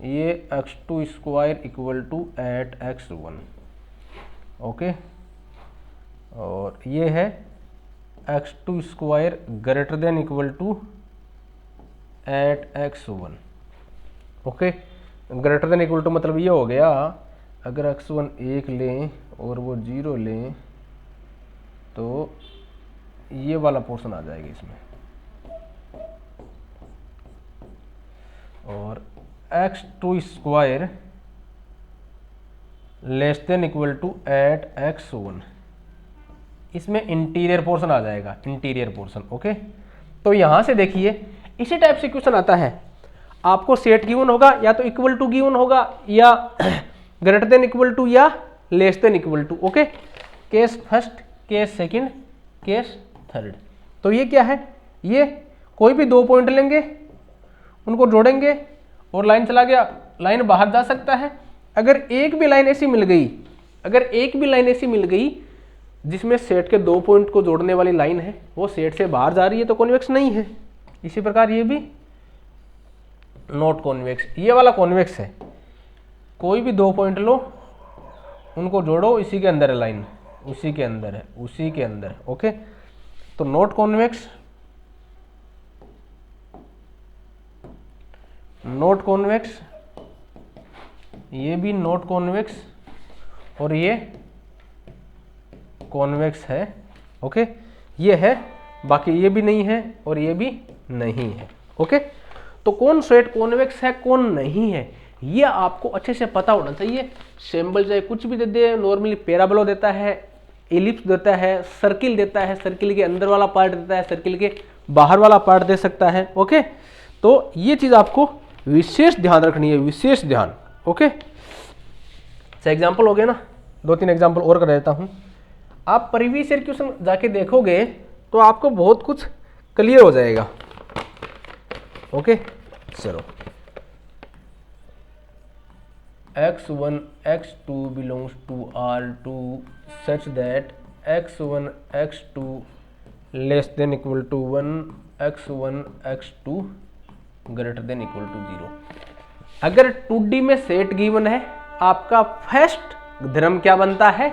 ये x2 square equal to eight x1, okay, और ये है x2 square greater than equal to eight x1। Okay, greater than equal to मतलब ये हो गया, अगर x1 1 लें और वो 0 लें तो ये वाला पोर्शन आ जाएगा इसमें, और x2 square less than equal to eight x1, इसमें इंटीरियर पोर्शन आ जाएगा, इंटीरियर पोर्शन। ओके, तो यहां से देखिए इसी टाइप से क्वेश्चन आता है। आपको सेट गिवन होगा या तो इक्वल टू गिवन होगा या ग्रेटर देन इक्वल टू या less than equal to. Okay, case first, case second, case third. तो ये क्या है, ये कोई भी 2 पॉइंट लेंगे, उनको जोड़ेंगे और लाइन चला गया, लाइन बाहर जा सकता है। अगर एक भी लाइन ऐसी मिल गई, अगर एक भी लाइन ऐसी मिल गई जिसमें सेट के 2 पॉइंट को जोड़ने वाली लाइन है वो सेट से बाहर जा रही है तो कॉन्वेक्स नहीं है। इसी प्रकार ये भी नॉट कॉन्वेक्स, ये वाला कॉन्वेक्स है। कोई भी 2 पॉइंट लो, उनको जोड़ो, इसी के अंदर है लाइन, उसी के अंदर है, उसी के अंदर है। ओके, तो नॉट कॉन्वेक्स, नॉट कॉन्वेक्स, ये भी नॉट कॉन्वेक्स और ये कॉन्वेक्स है। ओके, ये है, बाकी ये भी नहीं है और ये भी नहीं है। ओके, तो कौन सेट कॉन्वेक्स है कौन नहीं है ये आपको अच्छे से पता होना चाहिए। सिंबल चाहे कुछ भी दे दे, नॉर्मली पैराबोला देता है, एलिप्स देता है, सर्किल देता है, सर्किल के अंदर वाला पार्ट देता है, सर्किल के बाहर वाला पार्ट दे सकता है। ओके, तो ये चीज आपको विशेष ध्यान रखनी है, विशेष ध्यान। ओके, एग्जाम्पल हो गया ना, 2-3 एग्जाम्पल और कर देता हूं। आप प्रीवियस ईयर क्वेश्चन जाके देखोगे तो आपको बहुत कुछ क्लियर हो जाएगा। ओके, चलो, x1 x2 belongs to R2 such that x1 x2 less than equal to 1, x1 x2 greater than equal to 0। अगर 2D में सेट गिवन है, आपका फर्स्ट धर्म क्या बनता है,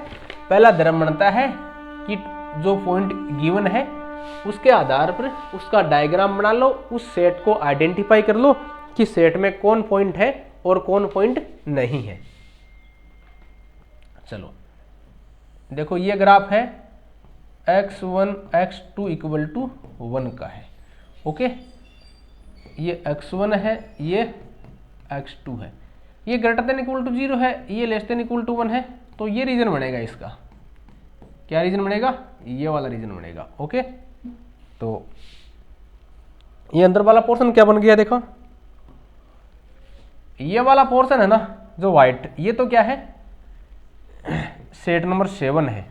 पहला धर्म बनता है कि जो पॉइंट गिवन है उसके आधार पर उसका डायग्राम बना लो, उस सेट को आइडेंटिफाई कर लो कि सेट में कौन पॉइंट है और कौन पॉइंट नहीं है। चलो देखो, ये ग्राफ है x1 x2 इक्वल टू 1 का है। ओके, ये x1 है, ये x2 है, ये ग्रेटर देन इक्वल टू 0 है, ये लेस देन इक्वल टू 1 है। तो ये रीजन बनेगा इसका, क्या रीजन बनेगा, ये वाला रीजन बनेगा। ओके, तो ये अंदर वाला पोर्शन क्या बन गया, देखो ये वाला पोर्शन है ना जो व्हाइट, ये तो क्या है, सेट नंबर 7 है।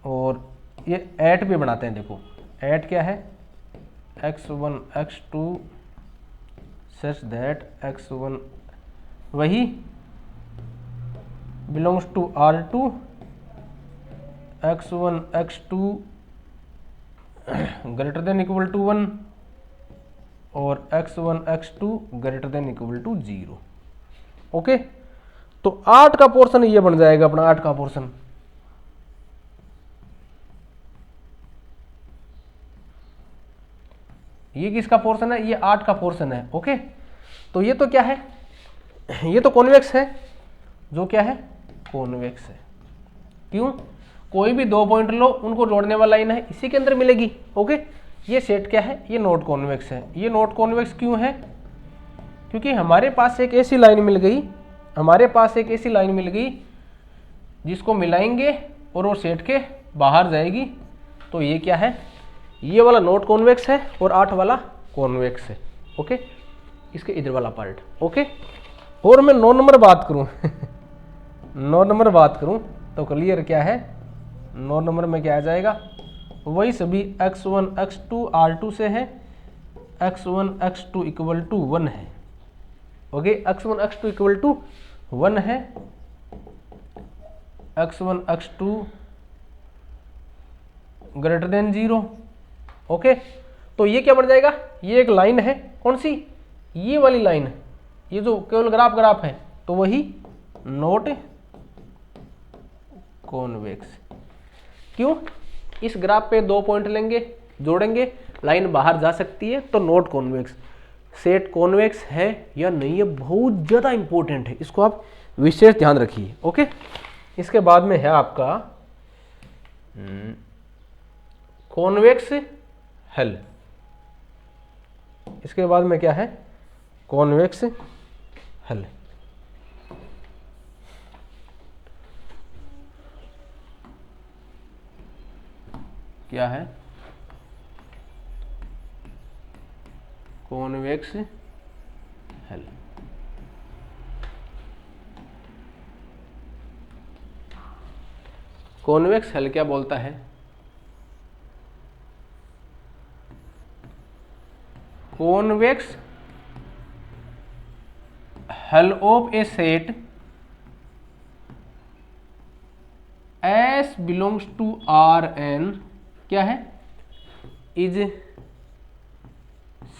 और ये 8 भी बनाते हैं, देखो 8 क्या है, x1 x2 such that x1 वही belongs to R2, x1 x2 greater than equal to 1 और x1 x2 greater than equal to 0। Okay, तो 8 का पोर्शन ये बन जाएगा अपना, 8 का पोर्शन। ये किसका पोर्शन है, ये 8 का पोर्शन है। ओके, तो ये तो क्या है, ये तो कॉन्वेक्स है, जो क्या है, कॉन्वेक्स है। क्यों, कोई भी 2 पॉइंट लो, उनको जोड़ने वाला लाइन है, इसी के अंदर मिलेगी। ओके, ये सेट क्या है, ये नॉट कॉन्वेक्स है। ये नॉट कॉन्वेक्स क्यों है, क्योंकि हमारे पास एक ऐसी लाइन मिल गई, हमारे पास एक ऐसी लाइन मिल गई जिसको मिलाएंगे और वो सेट के बाहर जाएगी। तो ये क्या है, ये वाला नॉट कॉन्वेक्स है और 8 वाला कॉन्वेक्स है। ओके, इसके इधर वाला पार्ट। ओके, और मैं 9 नंबर बात करूं 9 नंबर बात करूं तो क्लियर क्या है, 9 नंबर में क्या आ जाएगा, वही सभी x1 x2 R2 से है, x1 x2 इक्वल टू 1 है। Okay, x1 x2 equal to 1 है, x1 x2 greater than 0। Okay, तो ये क्या बन जाएगा, ये एक लाइन है, कौन सी, ये वाली लाइन है, ये जो केवल ग्राफ है, तो वही नॉट कॉन्वेक्स। क्यों, इस ग्राफ पे 2 पॉइंट लेंगे, जोड़ेंगे, लाइन बाहर जा सकती है, तो नॉट कॉन्वेक्स। सेट कॉन्वेक्स है या नहीं, ये बहुत ज्यादा इंपॉर्टेंट है, इसको आप विशेष ध्यान रखिए। ओके, इसके बाद में है आपका कॉन्वेक्स हल। इसके बाद में क्या है, कॉन्वेक्स हल। क्या है कॉन्वेक्स हेल। कॉन्वेक्स हेल क्या बोलता है? Convex hull of a set S belongs to Rn क्या है? Is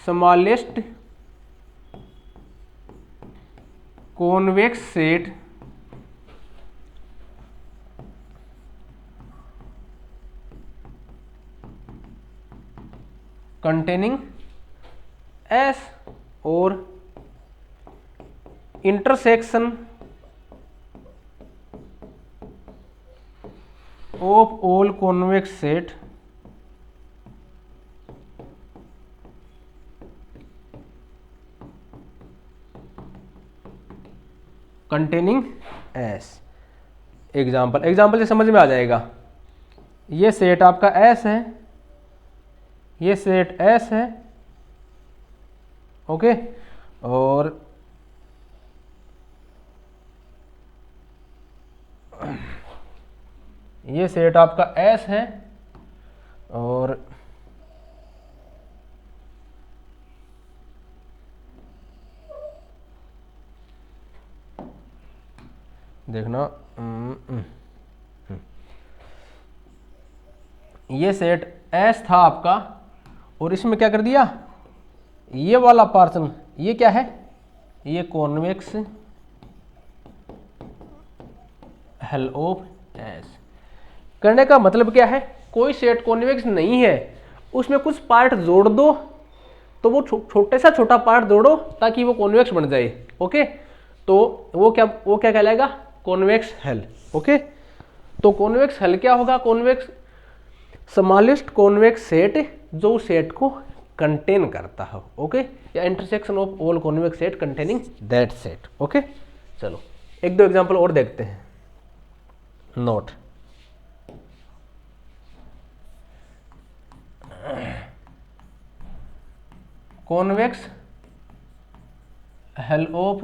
smallest convex set containing S और intersection of all convex set containing S। Example से समझ में आ जाएगा। ये सेट आपका S है, ये सेट S है, ओके, और ये सेट आपका S है, और देखना ये सेट S था आपका, और इसमें क्या कर दिया, ये वाला पोर्शन ये क्या है, ये कॉन्वेक्स हेल ऑफ S। करने का मतलब क्या है, कोई सेट कॉन्वेक्स नहीं है, उसमें कुछ पार्ट जोड़ दो, तो वो छोटे सा छोटा पार्ट जोड़ो ताकि वो कॉन्वेक्स बन जाए, ओके। तो वो क्या कहलाएगा, कॉन्वेक्स हेल, ओके। तो कॉन्वेक्स हेल क्या होगा, कॉन्वेक्स स्मॉलेस्ट कॉन्वेक्स सेट जो सेट को कंटेन करता हो, ओके, या intersection of all convex set containing that set, okay. चलो एक दो एग्जांपल और देखते हैं। Note, convex hull of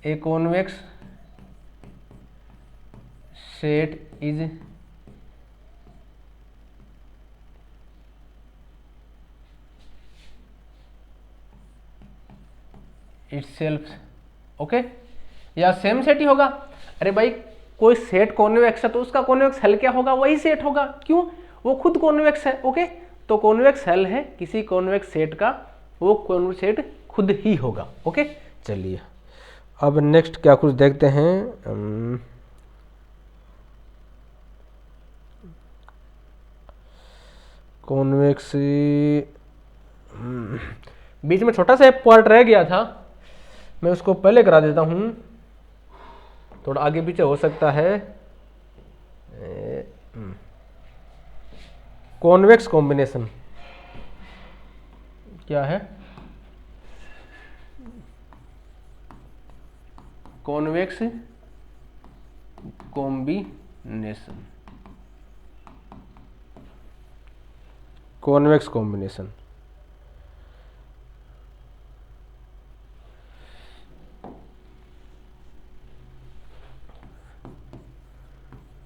A convex set is itself, okay, या सेम सेट ही होगा। अरे भाई कोई सेट कॉन्वेक्स है तो उसका कॉन्वेक्स हेल क्या होगा, वही सेट होगा, क्यों, वो खुद कॉन्वेक्स है, ओके। तो कॉन्वेक्स हेल है किसी कॉन्वेक्स सेट का, वो कॉन्वेक्स सेट खुद ही होगा, ओके। चलिए अब नेक्स्ट क्या कुछ देखते हैं। कॉन्वेक्स बीच में छोटा सा एक पार्ट रह गया था, मैं उसको पहले करा देता हूं, थोड़ा आगे पीछे हो सकता है। कॉन्वेक्स कॉम्बिनेशन क्या है, convex combination, convex combination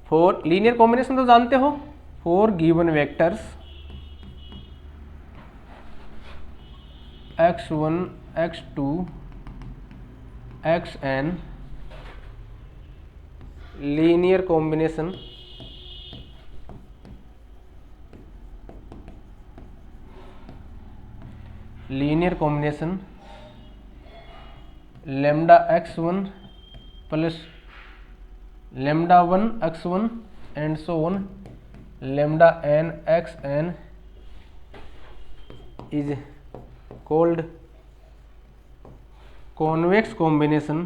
for linear combination तो जानते हो, for given vectors x1 x2 xn linear combination lambda x1 plus lambda 1 x1 and so on lambda n xn is called convex combination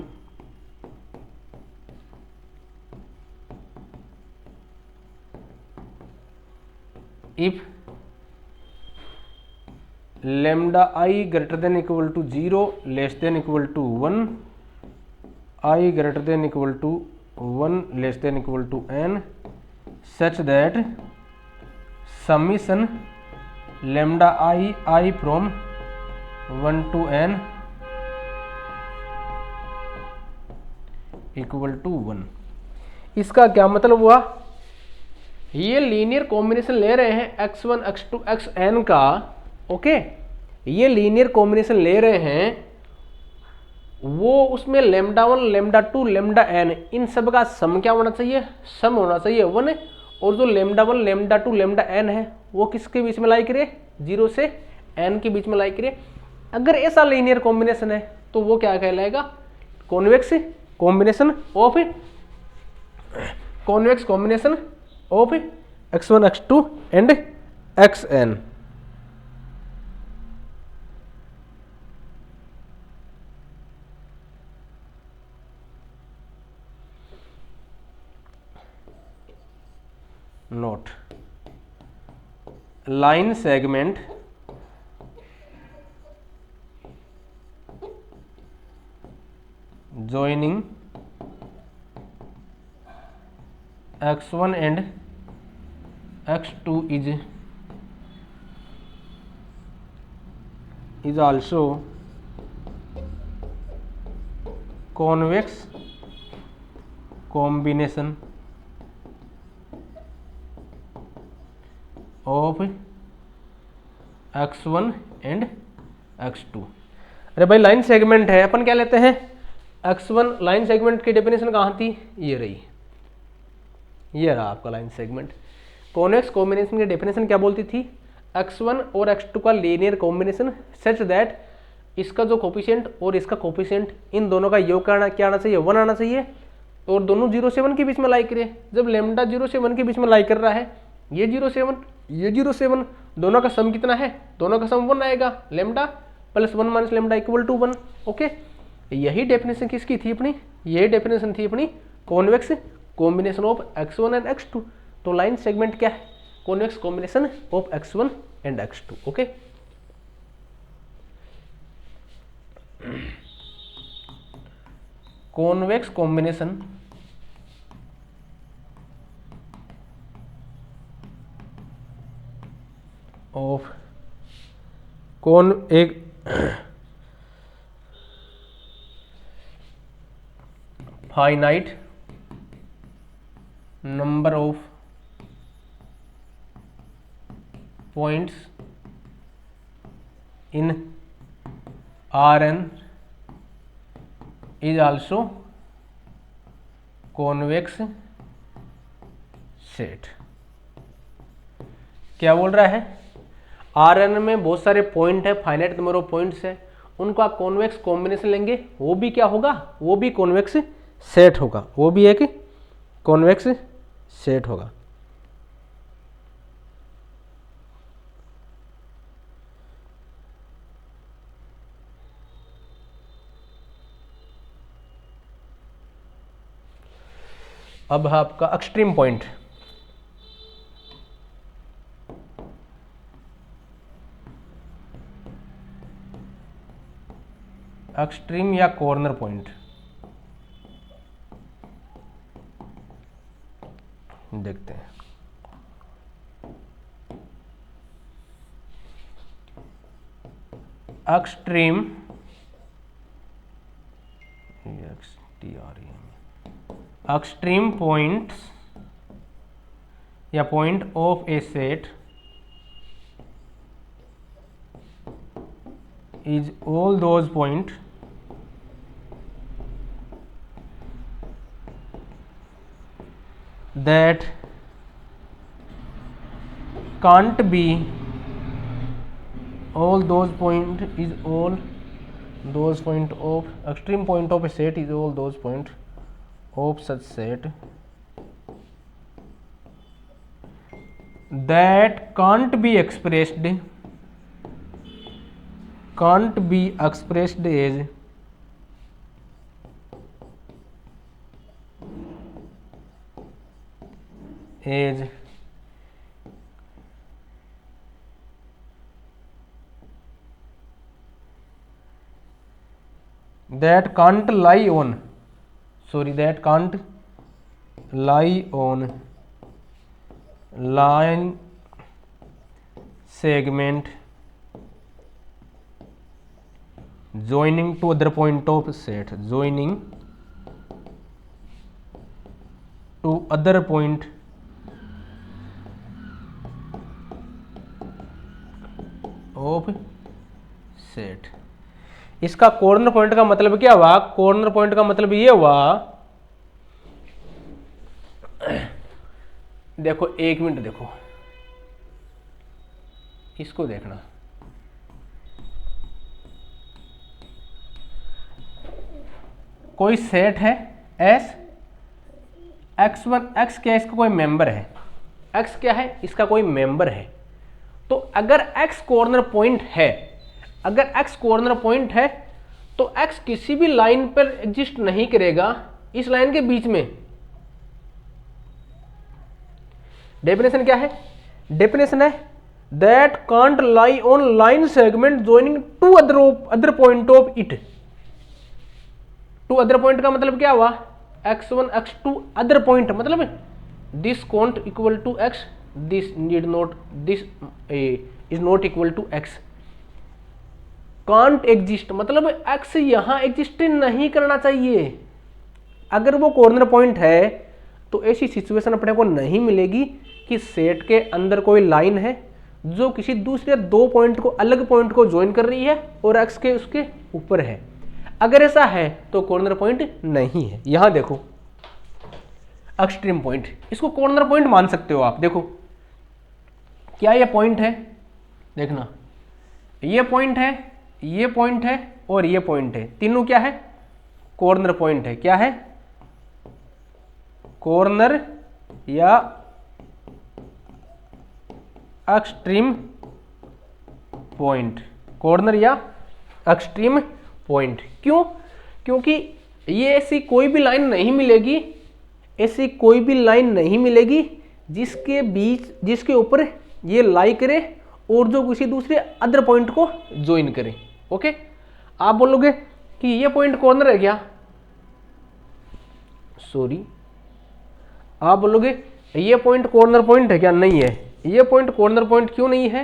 if lambda I greater than equal to 0 less than equal to 1 I greater than equal to 1 less than equal to n such that summation lambda I from 1 to n equal to 1। इसका क्या मतलब हुआ, ये लीनियर कॉम्बिनेशन ले रहे हैं x1 x2 xn का, ओके, ये लीनियर कॉम्बिनेशन ले रहे हैं, वो उसमें लेमडा 1 लेमडा 2 लेमडा n इन सब का सम क्या होना चाहिए, सम होना चाहिए 1, और जो लेमडा 1 लेमडा 2 लेमडा n है वो किसके बीच में लाई करे, 0 से n के बीच में लाई करे। अगर ऐसा लीनियर कॉम्बिनेशन है तो वो क्या कहलाएगा, convex combination of x1 x2 and xn। Note, line segment joining x1 and x2 is also convex combination of x1 and x2। अरे भाई लाइन सेगमेंट है, अपन क्या लेते हैं, x1 लाइन सेगमेंट की डेफिनेशन कहाँ थी, ये रही, ये रहा आपका लाइन सेगमेंट। कॉन्वेक्स कॉम्बिनेशन की डेफिनेशन क्या बोलती थी, x1 और x2 का लीनियर कॉम्बिनेशन सच दैट इसका जो कोफिशिएंट और इसका कोफिशिएंट इन दोनों का योग क्या आना चाहिए, 1 आना चाहिए, और दोनों 0 से 1 के बीच में लाई करे। जब लेमडा 0 से 1 के बीच में लाई कर रहा है, ये 0 से 1 ये 0 से 1, दोनों का सम कितना है, दोनों का सम 1 आएगा, lambda plus 1 minus lambda equal to 1। Okay, यही डेफिनेशन किसकी थी अपनी, यही डेफिनेशन थी अपनी convex combination of x1 and x2। तो लाइन सेगमेंट क्या है, convex combination of x1 and x2। Okay, convex combination of एक finite number of points in Rn is also convex set। क्या बोल रहा है, Rn में बहुत सारे पॉइंट है, फाइनाइट नंबर ऑफ पॉइंट्स है, उनको आप कॉन्वेक्स कॉम्बिनेशन लेंगे, वो भी क्या होगा, वो भी कॉन्वेक्स सेट होगा, वो भी एक कॉन्वेक्स सेट होगा। अब है आपका एक्सट्रीम पॉइंट, एक्सट्रीम या कॉर्नर पॉइंट। देखते हैं, एक्सट्रीम एक्सट्रीम पॉइंट्स या point of a set is all those point that can't be, all those point is all those point of extreme point of a set is all those point of such set that can't be expressed as that can't lie on, sorry, that can't lie on line segment joining to other point of set, joining to other point of set। इसका कॉर्नर पॉइंट का मतलब क्या हुआ? कॉर्नर पॉइंट का मतलब ये हुआ, देखो एक मिनट देखो, इसको देखना, कोई सेट है एस, x1 x क्या है? इसका कोई मेंबर है, x क्या है? इसका कोई मेंबर है। तो अगर x कॉर्नर पॉइंट है, अगर x कॉर्नर पॉइंट है तो x किसी भी लाइन पर एग्जिस्ट नहीं करेगा इस लाइन के बीच में। डेफिनेशन क्या है? डेफिनेशन है that can't lie on line segment joining two other point of it. Two other point का मतलब क्या हुआ? x1 x2 अदर पॉइंट, मतलब this can't equal to x, this need not, this is not equal to x। Can't exist मतलब x यहां एग्जिस्ट नहीं करना चाहिए। अगर वो कॉर्नर पॉइंट है तो ऐसी सिचुएशन अपने को नहीं मिलेगी कि सेट के अंदर कोई लाइन है जो किसी दूसरे दो पॉइंट को, अलग पॉइंट को ज्वाइन कर रही है और x के उसके ऊपर है। अगर ऐसा है तो कॉर्नर पॉइंट नहीं है। यहां देखो एक्सट्रीम पॉइंट, इसको कॉर्नर पॉइंट मान सकते हो आप। देखो क्या ये पॉइंट है? देखना, ये पॉइंट है, ये पॉइंट है और ये पॉइंट है, तीनों क्या है? कॉर्नर पॉइंट है। क्या है? कॉर्नर या एक्सट्रीम पॉइंट, कॉर्नर या एक्सट्रीम पॉइंट। क्यों? क्योंकि ये ऐसी कोई भी लाइन नहीं मिलेगी, ऐसी कोई भी लाइन नहीं मिलेगी जिसके बीच, जिसके ऊपर ये लाई करे और जो किसी दूसरे अदर पॉइंट को ज्वाइन करे। ओके, आप बोलोगे कि ये पॉइंट कॉर्नर है क्या? सॉरी, आप बोलोगे ये पॉइंट कॉर्नर पॉइंट है क्या? नहीं है। ये पॉइंट कॉर्नर पॉइंट क्यों नहीं है?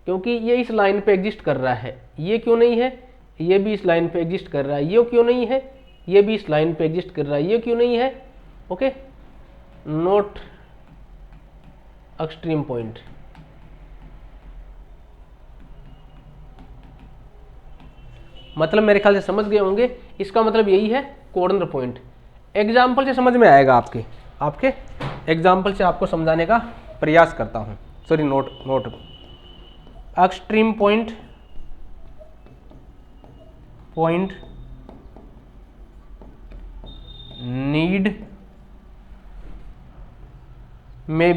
क्योंकि ये इस लाइन पे एग्जिस्ट कर रहा है। ये क्यों नहीं है? ये भी इस लाइन पे एग्जिस्ट कर रहा है। ये क्यों नहीं है? ये भी इस लाइन पे एग्जिस्ट कर रहा है। ये क्यों नहीं है? Okay, not extreme point. मतलब मेरे ख्याल से समझ गए होंगे, इसका मतलब यही है कॉर्नर पॉइंट। एग्जाम्पल से समझ में आएगा, आपके एग्जाम्पल से आपको समझाने का प्रयास करता हूं। Sorry, note extreme point need may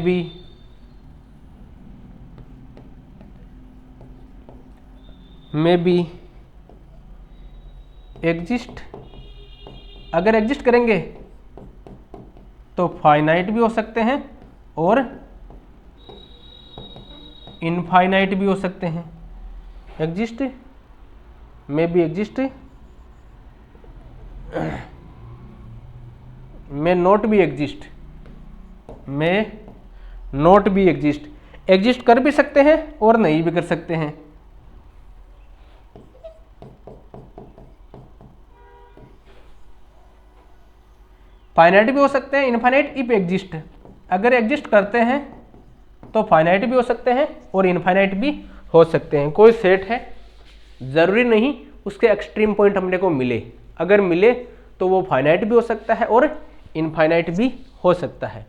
be exist. अगर एग्जिस्ट करेंगे तो फाइनाइट भी हो सकते हैं और इनफाइनाइट भी हो सकते हैं। Exist, may be exist, may not be exist, may not be exist. Exist कर भी सकते हैं और नहीं भी कर सकते हैं। फाइनाइट भी हो सकते हैं, इनफाइनाइट इफ एग्जिस्ट। अगर एग्जिस्ट करते हैं तो फाइनाइट भी हो सकते हैं और इनफाइनाइट भी हो सकते हैं। कोई सेट है, जरूरी नहीं उसके एक्सट्रीम पॉइंट हमने को मिले। अगर मिले तो वो फाइनाइट भी हो सकता है और इनफाइनाइट भी हो सकता है।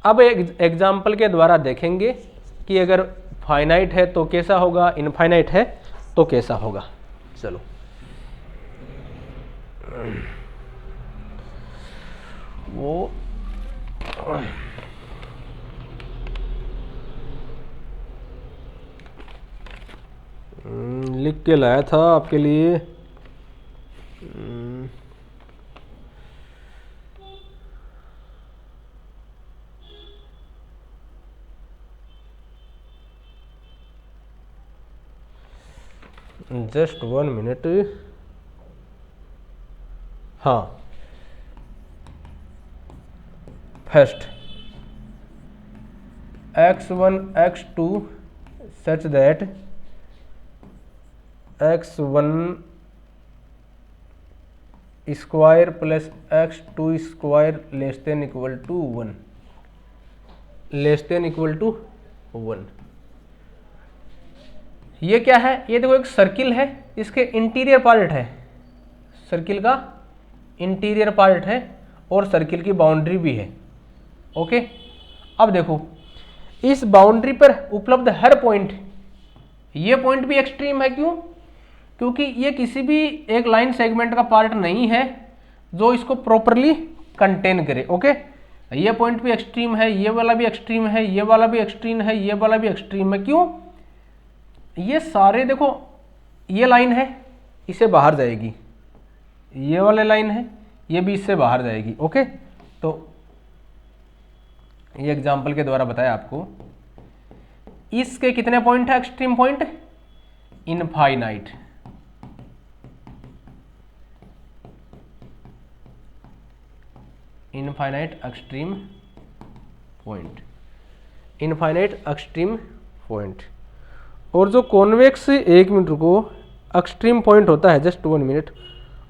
अब एक एग्जाम्पल के द्वारा देखेंगे कि अगर फाइनाइट है तो कैसा होगा, इनफाइनाइट है तो कैसा होगा। चलो, वो लिख के लाया था आपके लिए। Just 1 minute. हाँ, first x1 x2 such that x1 square plus x2 square less than equal to 1, less than equal to 1। ये क्या है? ये देखो एक सर्किल है, इसके इंटीरियर पार्ट है, सर्किल का इंटीरियर पार्ट है और सर्किल की बाउंड्री भी है। ओके, अब देखो इस बाउंड्री पर उपलब्ध हर पॉइंट, ये पॉइंट भी एक्सट्रीम है। क्यों? क्योंकि ये किसी भी एक लाइन सेगमेंट का पार्ट नहीं है जो इसको प्रॉपरली कंटेन करे। ओके, ये पॉइंट भी एक्सट्रीम है, ये वाला भी एक्सट्रीम है, ये वाला भी एक्सट्रीम है, ये वाला भी एक्सट्रीम है। क्यों? ये सारे देखो, ये लाइन है इसे बाहर जाएगी, ये वाले लाइन है ये भी इससे बाहर जाएगी। ओके, तो ये एग्जांपल के द्वारा बताया आपको। इसके कितने पॉइंट है extreme point? Infinite. Infinite extreme point, infinite extreme point. और जो कॉन्वेक्स, 1 मिनट रुको, एक्सट्रीम पॉइंट होता है, जस्ट 1 मिनट,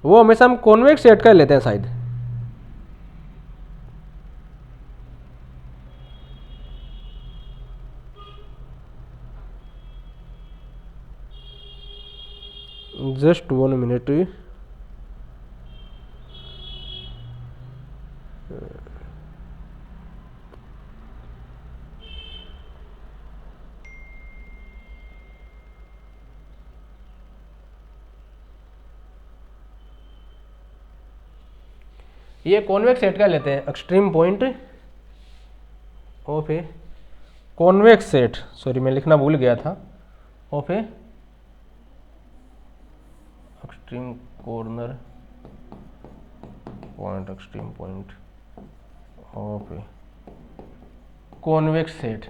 वो हमेशा हम कॉन्वेक्स सेट कर लेते हैं शायद। Just 1 minute. ये कॉन्वेक्स सेट का लेते हैं extreme point of A convex set, sorry मैं लिखना भूल गया था, of A extreme corner point, extreme point of A convex set.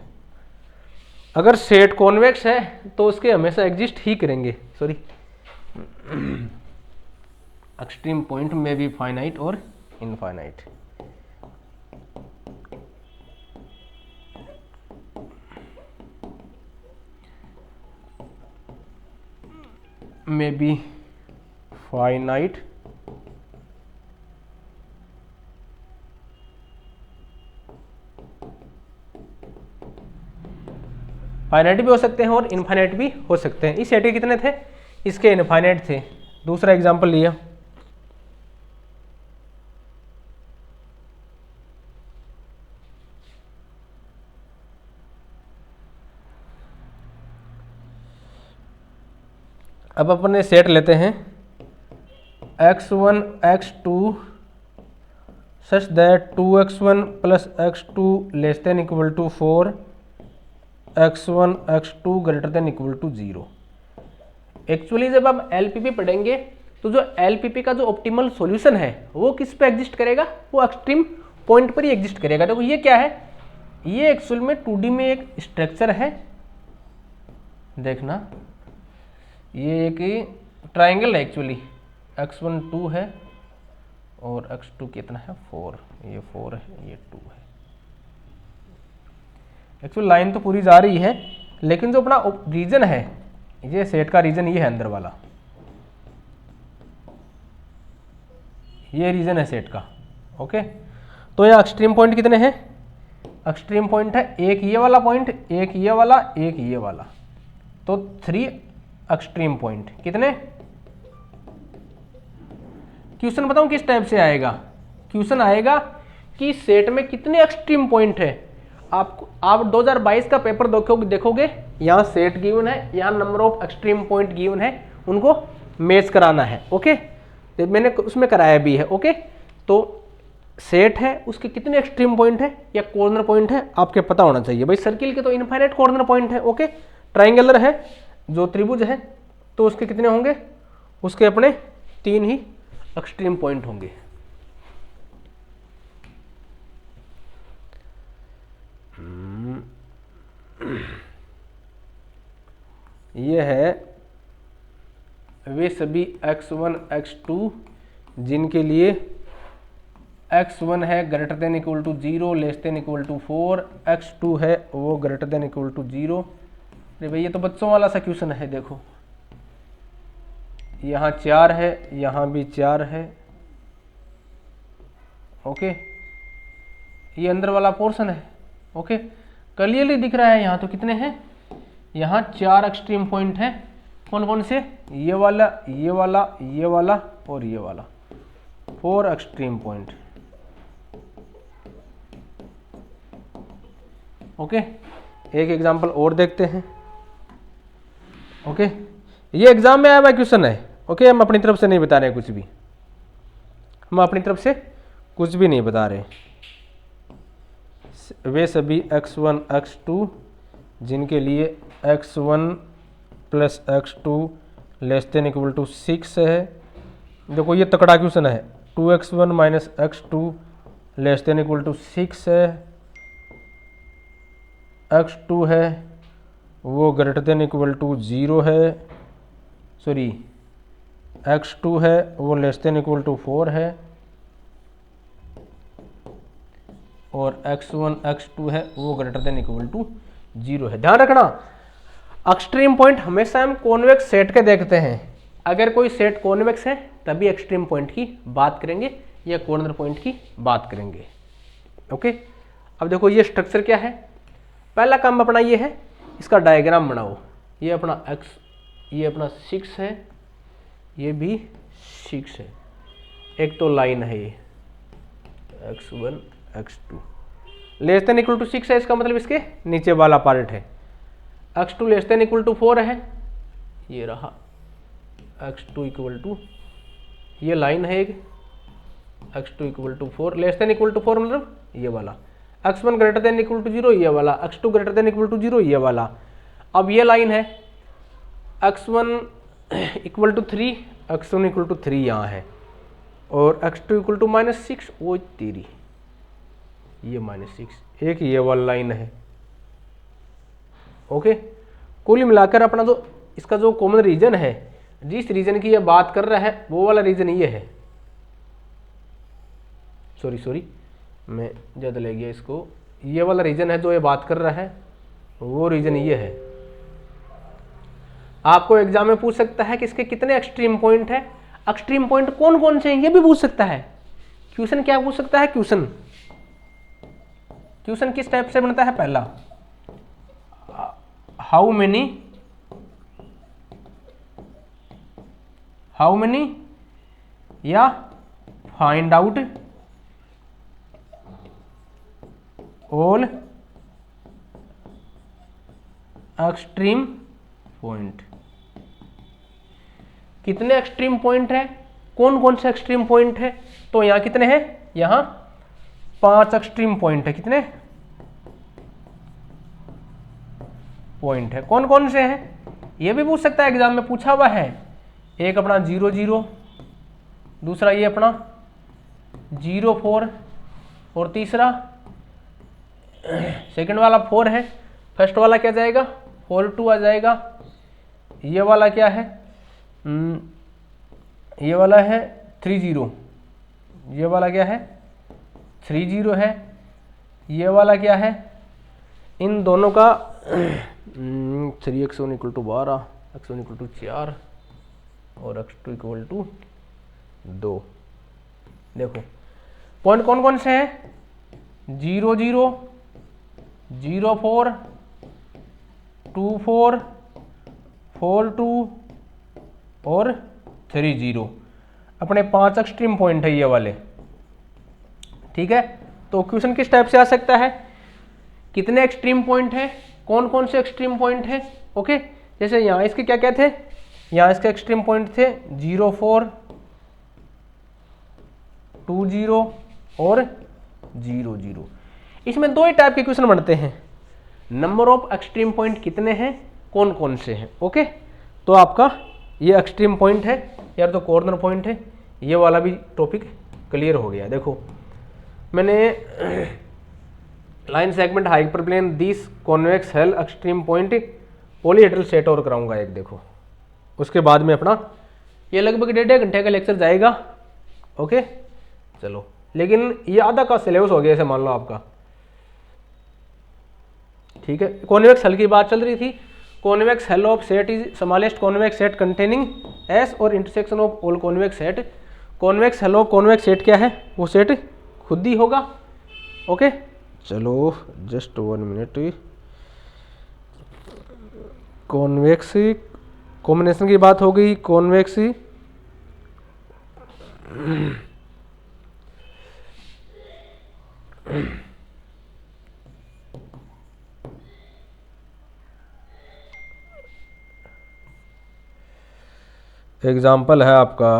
अगर सेट कॉन्वेक्स है तो उसके हमेशा एग्जिस्ट ही करेंगे, सॉरी एक्सट्रीम पॉइंट में भी फाइनाइट और इनफाइनाइट। में भी फाइनाइट फाइनाइट भी हो सकते हैं और इनफाइनाइट भी हो सकते हैं। इस सेट के कितने थे? इसके इनफाइनाइट थे। दूसरा एग्जांपल लिया, अब अपने सेट लेते हैं x1 x2 such that 2x1 plus x2 less than equal to 4, x1 x2 greater than equal to 0। Actually जब आप एलपीपी पढ़ेंगे तो जो एलपीपी का जो ऑप्टिमल सॉल्यूशन है वो किस पे एग्जिस्ट करेगा? वो एक्सट्रीम पॉइंट पर ही एग्जिस्ट करेगा। देखो ये क्या है? ये एक्चुअल में 2D में एक स्ट्रक्चर है, देखना ये एक ट्राइंगल है एक्चुअली, x1 2 है और x2 कितना है 4, ये 4 है ये 2 है। एक्चुअली लाइन तो पूरी जा रही है लेकिन जो अपना रीजन है, ये सेट का रीजन ये है अंदर वाला, ये रीजन है सेट का। ओके, तो ये एक्सट्रीम पॉइंट कितने हैं? एक्सट्रीम पॉइंट है एक ये वाला पॉइंट, एक ये वाला, एक ये वाला, तो 3 एक्सट्रीम पॉइंट। कितने? क्वेश्चन बताऊं किस टाइप से आएगा? क्वेश्चन आएगा कि सेट में कितने एक्सट्रीम पॉइंट है। आप 2022 का पेपर देखोगे, यहाँ सेट गिवन है, यहाँ number of extreme point given है, उनको मैच कराना है। ओके, तो मैंने उसमें कराया भी है। ओके, तो सेट है उसके कितने एक्सट्रीम पॉइंट है या कॉर्नर पॉइंट है आपके पता होना चाहिए। भाई सर्किल के तो इनफाइनाइट कॉर्नर पॉइंट है। ओके, ट्राइंगुलर है जो त्रिभुज है तो उसके कितने होंगे? उसके अपने 3 ही एक्सट्रीम पॉइंट होंगे। ये है वे सभी x1 x2 जिनके लिए x1 है greater than equal to 0 less than equal to 4, x2 है वो ग्रेटर देन इक्वल टू 0। अरे भाई ये तो बच्चों वाला सा क्वेश्चन है, देखो यहाँ 4 है, यहाँ भी 4 है। ओके, ये अंदर वाला पोर्शन है। ओके, क्लियरली दिख रहा है यहाँ तो कितने हैं, यहाँ 4 एक्सट्रीम पॉइंट हैं। कौन कौन से, ये वाला, ये वाला, ये वाला और ये वाला, 4 एक्सट्रीम पॉइंट। ओके, एक एग्जांपल और देखते हैं। ओके, ये एग्जाम में आया हुआ क्वेश्चन है। ओके, हम अपनी तरफ से नहीं बता रहे कुछ भी, हम अपनी तरफ से कुछ भी नहीं बता रहे। वे सभी x1 x2 जिनके लिए x1 plus x2 less than equal to 6 है। देखो ये तकड़ा क्वेश्चन है, 2x1 minus x2 less than equal to 6 है। x2 है वो ग्रेटर देन इक्वल टू 0 है, सॉरी x2 है वो लेस देन इक्वल टू 4 है, और x1 x2 है वो ग्रेटर देन इक्वल टू 0 है। ध्यान रखना, एक्सट्रीम पॉइंट हमेशा हम कॉन्वेक्स सेट के देखते हैं। अगर कोई सेट कॉन्वेक्स है तभी एक्सट्रीम पॉइंट की बात करेंगे या कॉर्नर पॉइंट की बात करेंगे। ओके, अब देखो ये स्ट्रक्चर क्या है। पहला काम अपना ये है, इसका डायग्राम बनाओ। ये अपना x, ये अपना 6 है, ये भी 6 है। एक तो लाइन है ये x1 x2 less than equal to 6 है, इसका मतलब इसके नीचे वाला पार्ट है। x2 less than equal to 4 है, ये रहा x2 इक्वल टू, ये लाइन है एक, x2 equal to 4 less than equal to 4 मतलब ये वाला, x1 greater than equal to 0 ये वाला, x2 greater than equal to 0 ये वाला। अब ये लाइन है x1 equal to 3, x1 equal to 3 यहाँ है, और x2 इक्वल टू -6, वो तेरी ये -6, एक ये वाला लाइन है। ओके, कुल मिलाकर अपना जो इसका जो कॉमन रीजन है, जिस रीजन की ये बात कर रहा है वो वाला रीजन ये है। सॉरी मैं ज़्यादा ले गया इसको, ये वाला रीजन है जो ये बात कर रहा है, वो रीजन ये है। आपको एग्जाम में पूछ सकता है कि इसके कितने एक्सट्रीम पॉइंट है, एक्सट्रीम पॉइंट कौन कौन से हैं ये भी पूछ सकता है। क्वेश्चन क्या पूछ सकता है, क्वेश्चन किस टाइप से बनता है, पहला हाउ मेनी या find out all extreme point. कितने एक्सट्रीम पॉइंट है, कौन कौन से एक्सट्रीम पॉइंट है, तो यहां कितने हैं, यहां 5 एक्सट्रीम पॉइंट है। कितने पॉइंट है, कौन कौन से हैं ये भी पूछ सकता है, एग्जाम में पूछा हुआ है। एक अपना 0 0, दूसरा ये अपना 0 4, और तीसरा सेकंड वाला 4 है, फर्स्ट वाला क्या जाएगा 4 2 आ जाएगा। ये वाला क्या है, ये वाला है 3 0, ये वाला क्या है 3 0 है, ये वाला क्या है, इन दोनों का 3x1 equal to 12, x1 equal to 4 और x2 इक्वल टू 2। देखो पॉइंट कौन कौन से हैं, 0 0, 0 4, 2 4, 4 2 और 3 0। अपने 5 एक्सट्रीम पॉइंट है ये वाले। ठीक है, तो क्वेश्चन किस टाइप से आ सकता है, कितने एक्सट्रीम पॉइंट है, कौन कौन से एक्सट्रीम पॉइंट है। ओके, जैसे यहाँ इसके क्या क्या थे, यहाँ इसके एक्सट्रीम पॉइंट थे 0 4, 2 0 और 0 0। इसमें दो ही टाइप के क्वेश्चन बनते हैं, नंबर ऑफ एक्सट्रीम पॉइंट कितने हैं, कौन कौन से हैं। ओके, तो आपका ये एक्सट्रीम पॉइंट है यार, तो कॉर्नर पॉइंट है, ये वाला भी टॉपिक क्लियर हो गया। देखो मैंने line segment hyperplane this convex hello extreme point polyhedral set और कराऊंगा एक, देखो उसके बाद में अपना ये लगभग 1.5 घंटे का लेक्चर जाएगा। ओके, चलो लेकिन ये आधा का सिलेबस हो गया ऐसे मान लो आपका। ठीक है, कॉन्वेक्स हल की बात चल रही थी। Convex hull of set is smallest convex set containing S और intersection of all convex set. Convex hull of convex set क्या है, वो सेट खुद ही होगा। ओके चलो जस्ट 1 मिनट। कॉन्वेक्स कॉम्बिनेशन की बात हो गई। कॉन्वेक्स एग्जाम्पल है आपका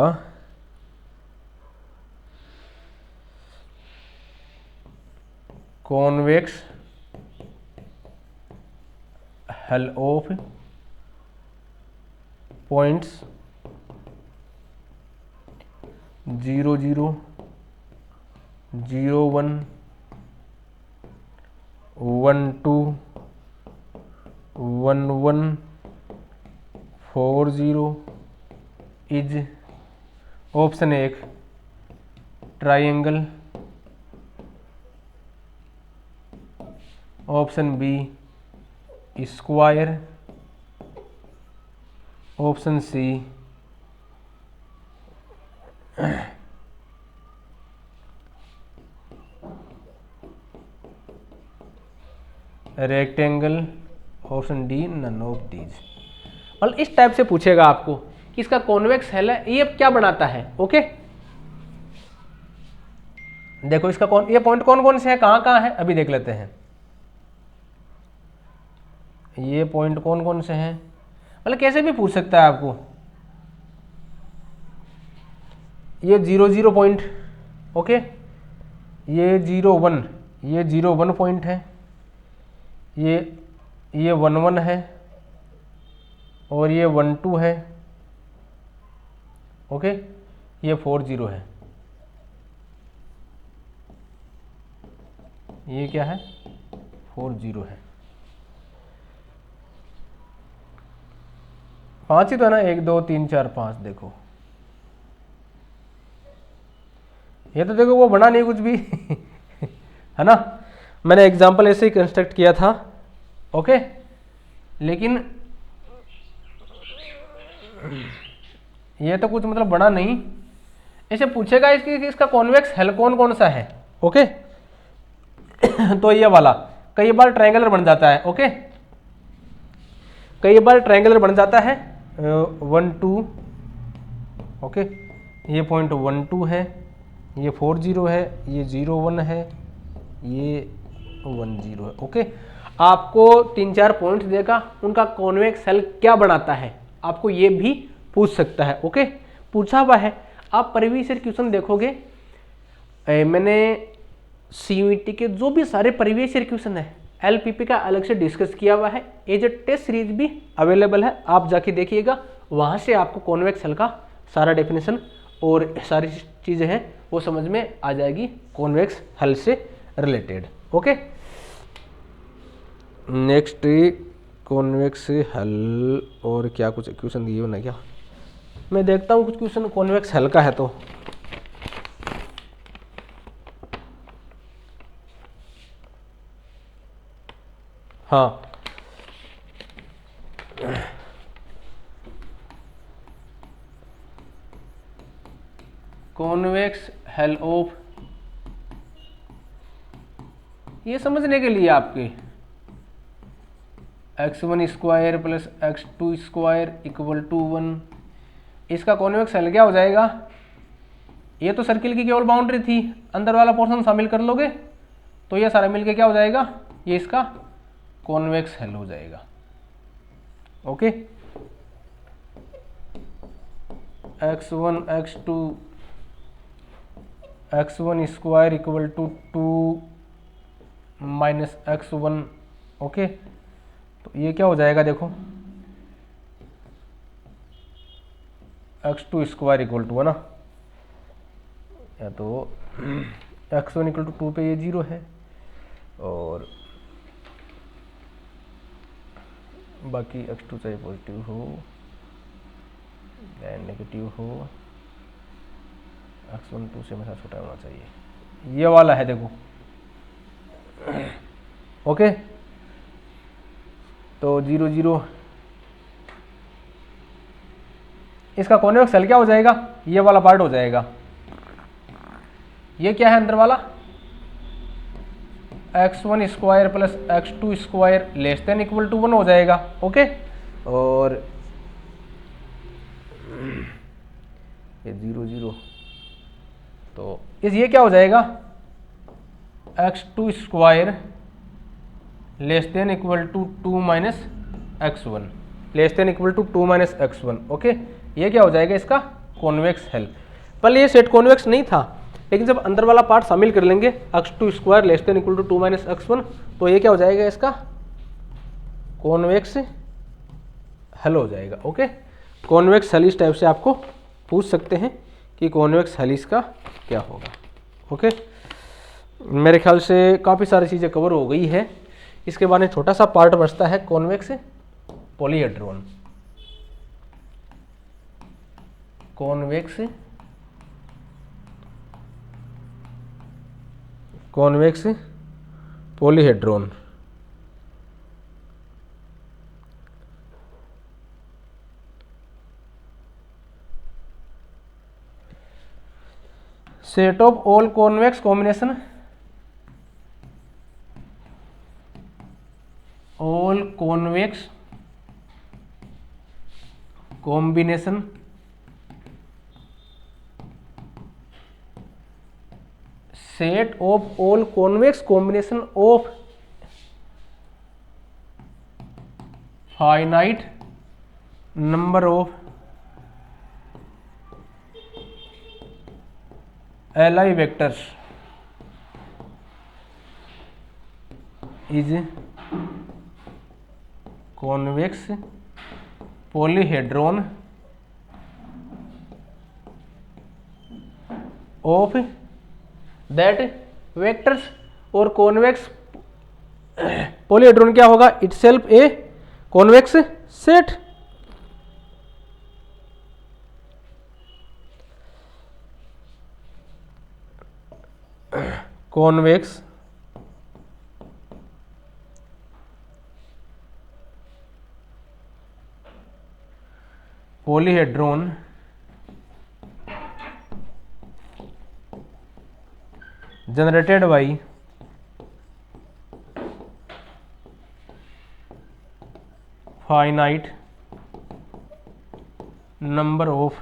convex hull of points 0 0 0 1 1 2 1 1 4 0 is option 1 triangle, option B square, option C rectangle, option D none of these. मतलब इस टाइप से पूछेगा आपको कि इसका कॉन्वेक्स हल है, ये क्या बनाता है। ओके देखो इसका ये पॉइंट कौन कौन से है, कहाँ कहाँ है, अभी देख लेते हैं। ये पॉइंट कौन कौन से हैं, मतलब कैसे भी पूछ सकता है आपको। ये 0 0 पॉइंट, ओके ये 0 1, ये 0 1 पॉइंट है, ये 1 1 है और ये 1 2 है। ओके ये 4 0 है, ये क्या है 4 0 है। 5 ही तो है ना, 1 2 3 4 5। देखो ये तो देखो वो बना नहीं कुछ भी है ना, मैंने एग्जांपल ऐसे ही कंस्ट्रक्ट किया था। ओके लेकिन ये तो कुछ मतलब बना नहीं। ऐसे पूछेगा इसका कॉन्वेक्स हल कौन कौन सा है। ओके तो ये वाला कई बार ट्रायंगुलर बन जाता है। ओके कई बार ट्रायंगुलर बन जाता है 1 2। ओके ये पॉइंट 1 2 है, ये 4 0 है, ये 0 1 है, ये 1 0 है। ओके आपको 3 4 पॉइंट्स देगा, उनका कॉन्वेक्स हल क्या बनाता है आपको ये भी पूछ सकता है। ओके पूछा हुआ है। आप प्रीवियस ईयर क्वेश्चन देखोगे, मैंने सीयूईटी के जो भी सारे प्रीवियस ईयर क्वेश्चन है एलपीपी का अलग से डिस्कस किया हुआ है, एज ए टेस्ट सीरीज भी अवेलेबल है, आप जाके देखिएगा। वहाँ से आपको कॉन्वेक्स हल का सारा डेफिनेशन और सारी चीज़ें हैं वो समझ में आ जाएगी कॉन्वेक्स हल से रिलेटेड। ओके नेक्स्ट कॉन्वेक्स हल और क्या कुछ क्वेश्चन दिए हो ना क्या, मैं देखता हूँ कुछ क्वेश्चन कॉन्वेक्स हल का है तो। हाँ कॉन्वेक्स हल ऑफ, ये समझने के लिए आपके x1 square plus x2 square equal to 1, इसका कॉन्वेक्स हल क्या हो जाएगा। ये तो सर्किल की केवल बाउंड्री थी, अंदर वाला पोर्शन शामिल कर लोगे तो ये सारा मिलके क्या हो जाएगा, ये इसका कॉन्वेक्स हल हो जाएगा। Okay x1 x2 x1 square equal to 2 minus x1। Okay तो ये क्या हो जाएगा देखो, x2 स्क्वायर इक्वल टू है ना, या तो x1 इक्वल टू 2 पे ये 0 है और बाकी x2 चाहे पॉजिटिव हो या नेगेटिव हो, x1 2 से हमेशा छोटा होना चाहिए। ये वाला है देखो, ओके। तो 0 0, इसका कॉन्वेक्स हल क्या हो जाएगा, ये वाला पार्ट हो जाएगा। ये क्या है अंदर वाला, x1 square plus x2 square less than equal to 1 हो जाएगा, ओके। और ये 0 0, तो ये क्या हो जाएगा, x2 square less than equal to 2 minus x1 less than equal to 2 minus x1, okay. ये क्या हो जाएगा इसका कॉन्वेक्स हेल। पहले ये सेट कॉन्वेक्स नहीं था, लेकिन जब अंदर वाला पार्ट शामिल कर लेंगे x2 square less than equal to 2 minus x1, तो ये क्या हो जाएगा इसका कॉन्वेक्स हेल हो जाएगा, ओके। कॉन्वेक्स हेल इस टाइप से आपको पूछ सकते हैं कि कॉन्वेक्स हेल इसका क्या होगा, ओके। मेरे ख्याल से काफ़ी सारी चीज़ें कवर हो गई है। इसके बाद में छोटा सा पार्ट बचता है convex polyhedron. Convex polyhedron, set of all convex combination, all convex combination set of all convex combination of finite number of Li vectors is convex polyhedron of that vectors, और कॉन्वेक्स पॉलीहेड्रॉन क्या होगा, itself A convex set. Convex polyhedron generated by finite number of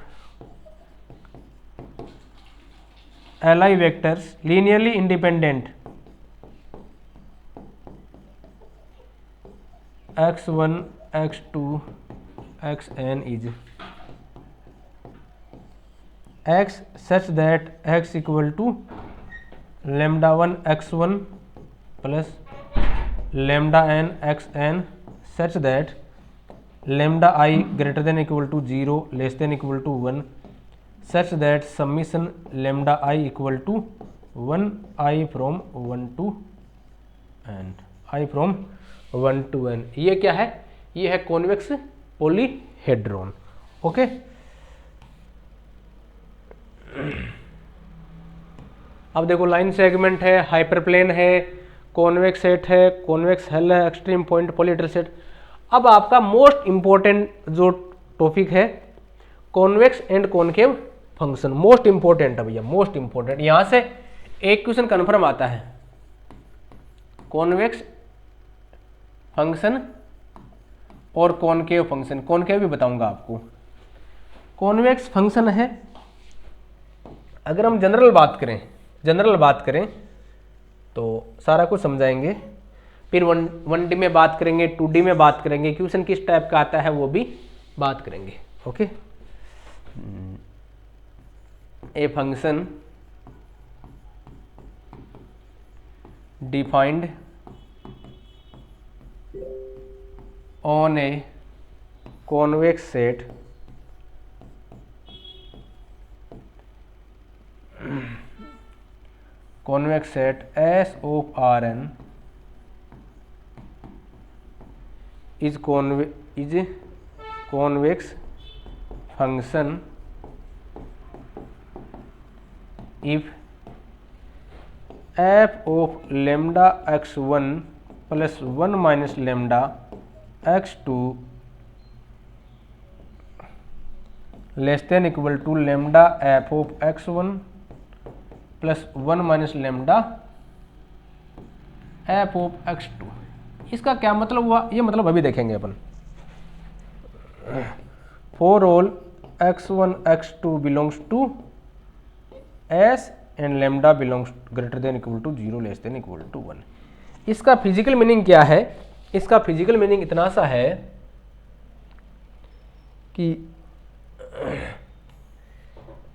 Li vectors linearly independent x1 x2 xn is x such that x equal to lambda 1 x1 plus lambda n xn such that lambda I greater than equal to 0 less than equal to 1 such that summation lambda I equal to 1 I from 1 to n, I from 1 to n। ये क्या है, ये है कॉन्वेक्स पॉलीहेड्रॉन, ओके। अब देखो लाइन सेगमेंट है, हाइपरप्लेन है, कॉन्वेक्स सेट है, कॉन्वेक्स हेल है, एक्सट्रीम पॉइंट पॉलीहेड्रल सेट। अब आपका मोस्ट इंपॉर्टेंट जो टॉपिक है convex and concave function, most important है भैया, मोस्ट इंपॉर्टेंट। यहां से एक क्वेश्चन कन्फर्म आता है, कॉन्वेक्स फंक्शन और कॉनकेव फंक्शन। कॉनकेव भी बताऊंगा आपको। कॉन्वेक्स फंक्शन है, अगर हम जनरल बात करें तो सारा कुछ समझाएंगे, फिर 1D में बात करेंगे, 2D में बात करेंगे, क्वेश्चन किस टाइप का आता है वो भी बात करेंगे, okay. A function defined on a convex set S of Rn is convex function if F of lambda x1 plus 1 minus lambda x2 less than equal to lambda F of x1 plus 1 minus lambda F of x2। इसका क्या मतलब हुआ, ये मतलब अभी देखेंगे अपन। For all x1 x2 belongs to S and lambda belongs greater than equal to 0 less than equal to 1। इसका फिजिकल मीनिंग क्या है? इसका फिजिकल मीनिंग इतना सा है कि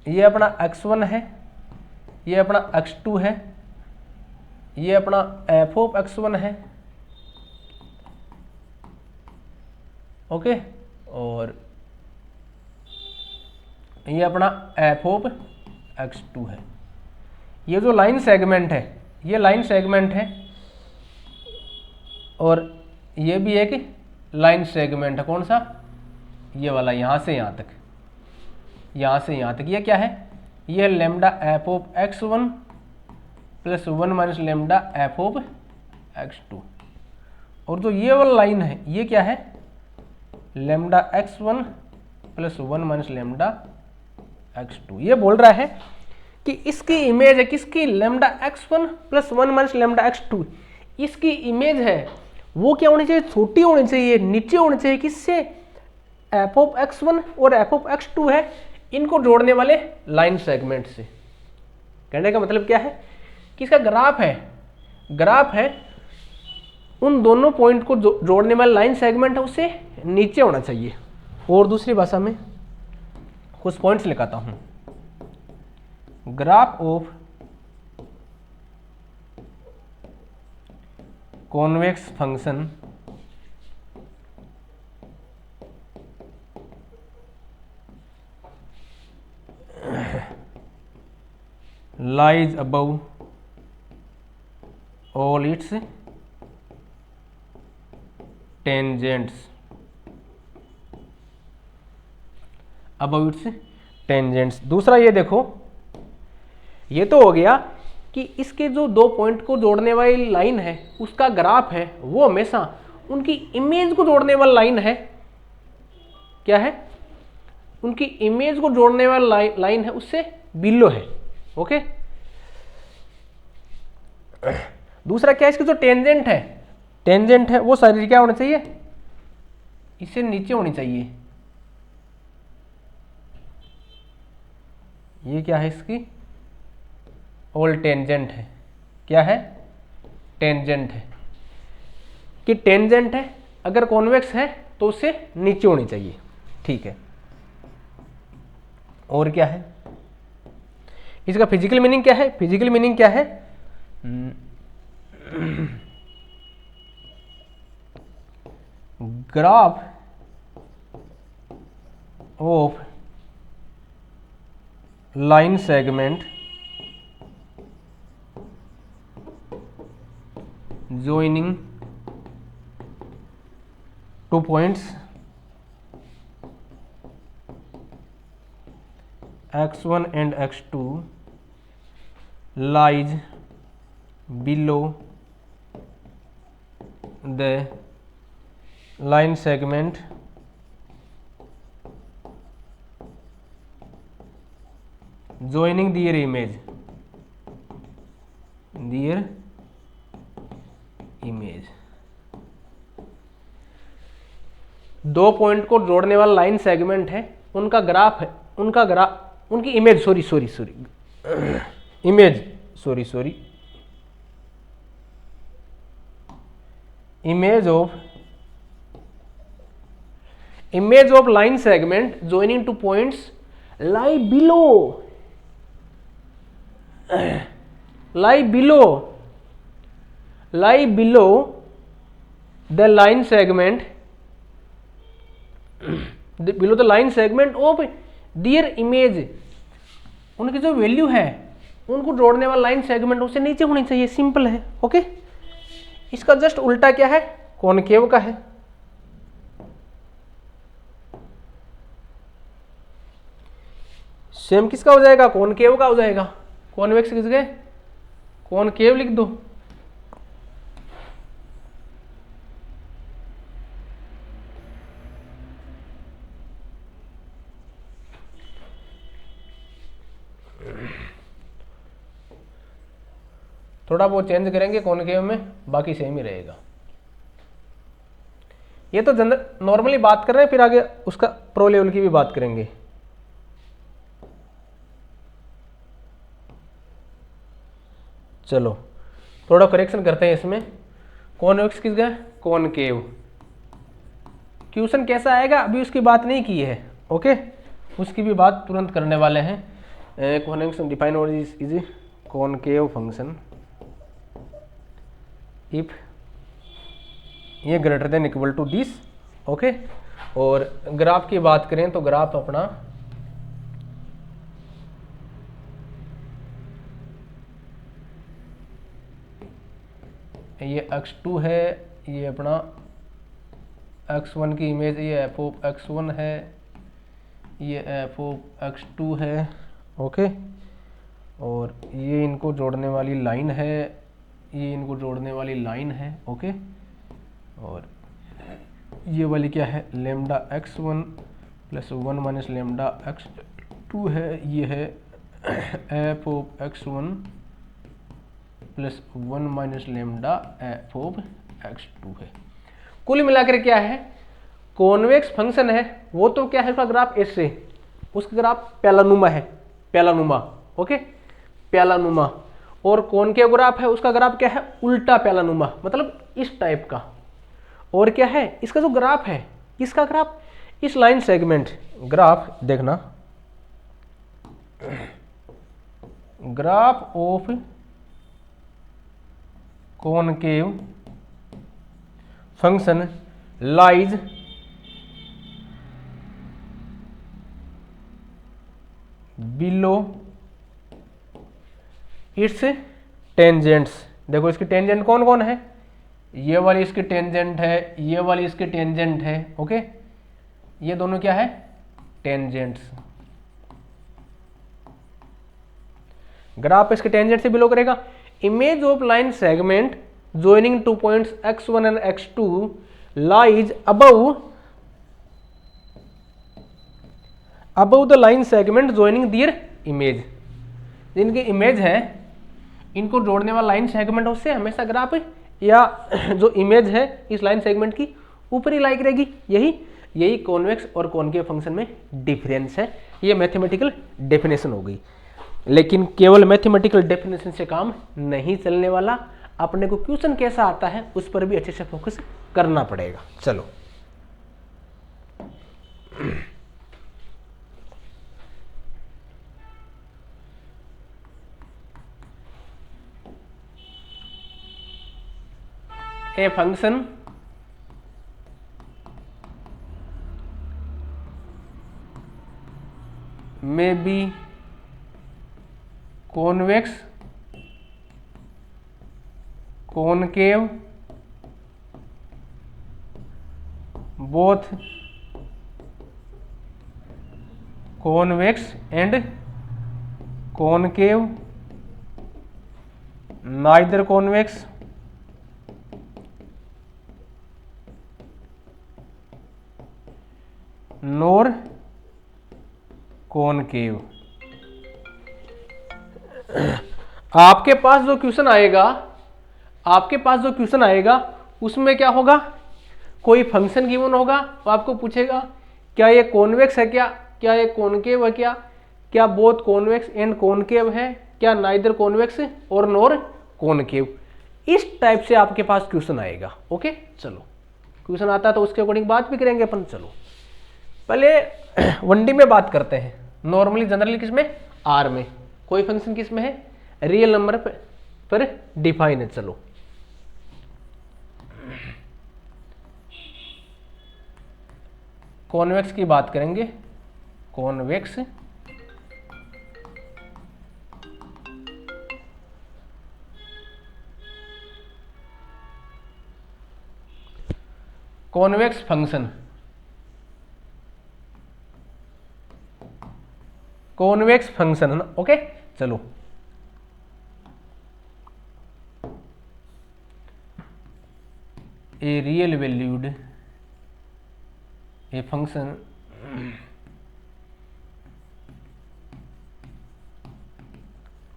ये अपना x1 है, ये अपना x2 है, ये अपना f ऑफ x1 है, ओके, और ये अपना f ऑफ x2 है। ये जो लाइन सेगमेंट है, ये लाइन सेगमेंट है, और ये भी एक लाइन सेगमेंट है। कौन सा? ये वाला, यहां से यहां तक, यहां से यहां तक। ये क्या है? ये lambda F of x1 plus 1 minus lambda F of x2। और जो ये वाला लाइन है, ये क्या है? Lambda x1 plus 1 minus lambda x2। ये बोल रहा है कि इसकी इमेज है किसकी? Lambda x1 plus 1 minus lambda x2। इसकी इमेज है वो क्या होनी चाहिए? छोटी होनी चाहिए, नीचे होनी चाहिए। किससे? एफ ऑफ x1 और एफ ऑफ x2 है, इनको जोड़ने वाले लाइन सेगमेंट से। कहने का मतलब क्या है कि इसका ग्राफ है, ग्राफ है उन दोनों पॉइंट को जोड़ने वाला लाइन सेगमेंट है, उससे नीचे होना चाहिए। और दूसरी भाषा में कुछ पॉइंट्स लिखाता हूं। Graph of convex function lies above all its tangents, above its tangents। दूसरा ये देखो, ये तो हो गया कि इसके जो दो पॉइंट को जोड़ने वाली लाइन है उसका ग्राफ है, वो हमेशा उनकी इमेज को जोड़ने वाली लाइन है। क्या है? उनकी इमेज को जोड़ने वाली लाइन है, उससे बिलो है। ओके। दूसरा क्या है? इसकी जो टेंजेंट है, टेंजेंट है वो सारी क्या होना चाहिए? इससे नीचे होनी चाहिए। ये क्या है? इसकी ऑल टेंजेंट है। क्या है? टेंजेंट है। कि टेंजेंट है अगर कॉन्वेक्स है तो उससे नीचे होनी चाहिए। ठीक है। और क्या है? इसका फिजिकल मीनिंग क्या है? फिजिकल मीनिंग क्या है? Graph of line segment joining two points x1 and x2 lies below the line segment joining their image, their image. दो पॉइंट को जोड़ने वाला लाइन सेगमेंट है, उनका ग्राफ है, उनका ग्राफ, उनकी image, image of line segment joining two points lie below the line segment of their image। उनकी जो वैल्यू है उनको जोड़ने वाला लाइन सेगमेंट उससे नीचे होनी चाहिए। सिंपल है। ओके। इसका जस्ट उल्टा क्या है? कॉनकेव का है। सेम किसका हो जाएगा? कॉनकेव का हो जाएगा। कॉन्वेक्स किसके? कॉनकेव लिख दो। थोड़ा वो चेंज करेंगे कॉनकेव में, बाकी सेम ही रहेगा। ये तो जनरल नॉर्मली बात कर रहे हैं, फिर आगे उसका प्रो लेवल की भी बात करेंगे। चलो थोड़ा करेक्शन करते हैं इसमें। कॉन्वेक्स किस गया, कॉनकेव। क्वेश्चन कैसा आएगा अभी उसकी बात नहीं की है, ओके, उसकी भी बात तुरंत करने वाले हैं। कॉन्वेक्स डिफाइन और इज कॉनकेव फंक्शन इफ ये greater than equal to this, okay. और ग्राफ की बात करें तो ग्राफ अपना ये x2 है, ये अपना x1 की इमेज, ये f ऑफ x1 है, ये f ऑफ x2 है, ओके। और ये इनको जोड़ने वाली लाइन है, ये इनको जोड़ने वाली लाइन है, ओके। और ये वाली क्या है, lambda x1 plus 1 minus lambda x2 है, ये है f of x1 plus 1 minus lambda f of x2 है। कुल मिलाकर क्या है, कॉन्वेक्स फंक्शन है वो तो क्या है, उसका ग्राफ ऐसे, उसका ग्राफ प्यालानुमा है, प्यालानुमा, ओके, प्यालानुमा। और कॉनकेव ग्राफ है, उसका ग्राफ क्या है, उल्टा प्यालानुमा, मतलब इस टाइप का। और क्या है इसका जो ग्राफ है, इसका ग्राफ इस लाइन सेगमेंट, ग्राफ देखना, graph of concave function lies below it's tangents. देखो इसकी टेंजेंट कौन कौन है, ये वाली इसकी टेंजेंट है, ये वाली इसकी टेंजेंट है, ओके। ये दोनों क्या है, टेंजेंट्स। ग्राफ इसके टेंजेंट से बिलो करेगा। Image of line segment joining 2 points x1 and x2 lies above the line segment joining their image। जिनकी इमेज है, इनको जोड़ने वाला लाइन सेगमेंट उससे हमेशा ग्राफ या जो इमेज है इस लाइन सेगमेंट की ऊपरी लाई करेगी। यही कॉन्वेक्स और कॉनकेव फंक्शन में डिफरेंस है। ये मैथमेटिकल डेफिनेशन हो गई, लेकिन केवल मैथमेटिकल डेफिनेशन से काम नहीं चलने वाला, अपने को क्वेश्चन कैसा आता है उस पर भी अच्छे से फोकस करना पड़ेगा। चलो ए फंक्शन में be convex, concave, both convex and concave, neither convex nor concave. आपके पास जो क्वेश्चन आएगा, उसमें क्या होगा, कोई फंक्शन गिवन होगा, तो आपको पूछेगा क्या ये कॉन्वेक्स है, क्या ये कॉनकेव है, क्या बोथ कॉन्वेक्स एंड कॉनकेव है, क्या नाइदर कॉन्वेक्स और नॉर कॉनकेव। इस टाइप से आपके पास क्वेश्चन आएगा, ओके। चलो क्वेश्चन आता है तो उसके अकॉर्डिंग बात भी करेंगे अपन। चलो पहले 1D में बात करते हैं। नॉर्मली जनरली किस में, आर में। कोई फंक्शन किस में है, रियल नंबर पर डिफाइन है। चलो कॉन्वेक्स की बात करेंगे। Convex convex function, convex function है ना, ओके। चलो a real valued a function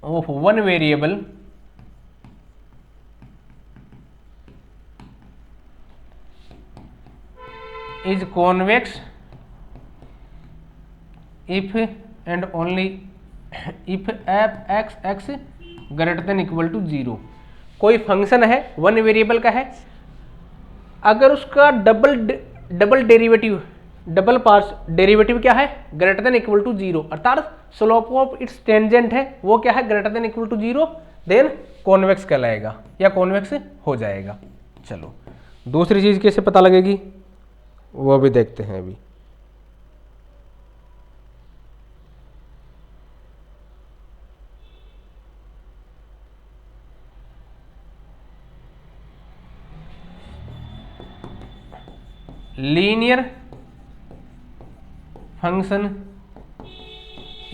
of one variable is convex if and only if f(x) greater than equal to 0। कोई फंक्शन है वन वेरिएबल का है, अगर उसका डबल डेरिवेटिव डबल पार्स डेरिवेटिव क्या है ग्रेटर देन इक्वल टू 0, अर्थात स्लोप ऑफ इट्स टेंजेंट है वो क्या है greater than equal to 0, then convex कहलाएगा या कॉन्वेक्स हो जाएगा। चलो दूसरी चीज कैसे पता लगेगी वो भी देखते हैं अभी। Linear function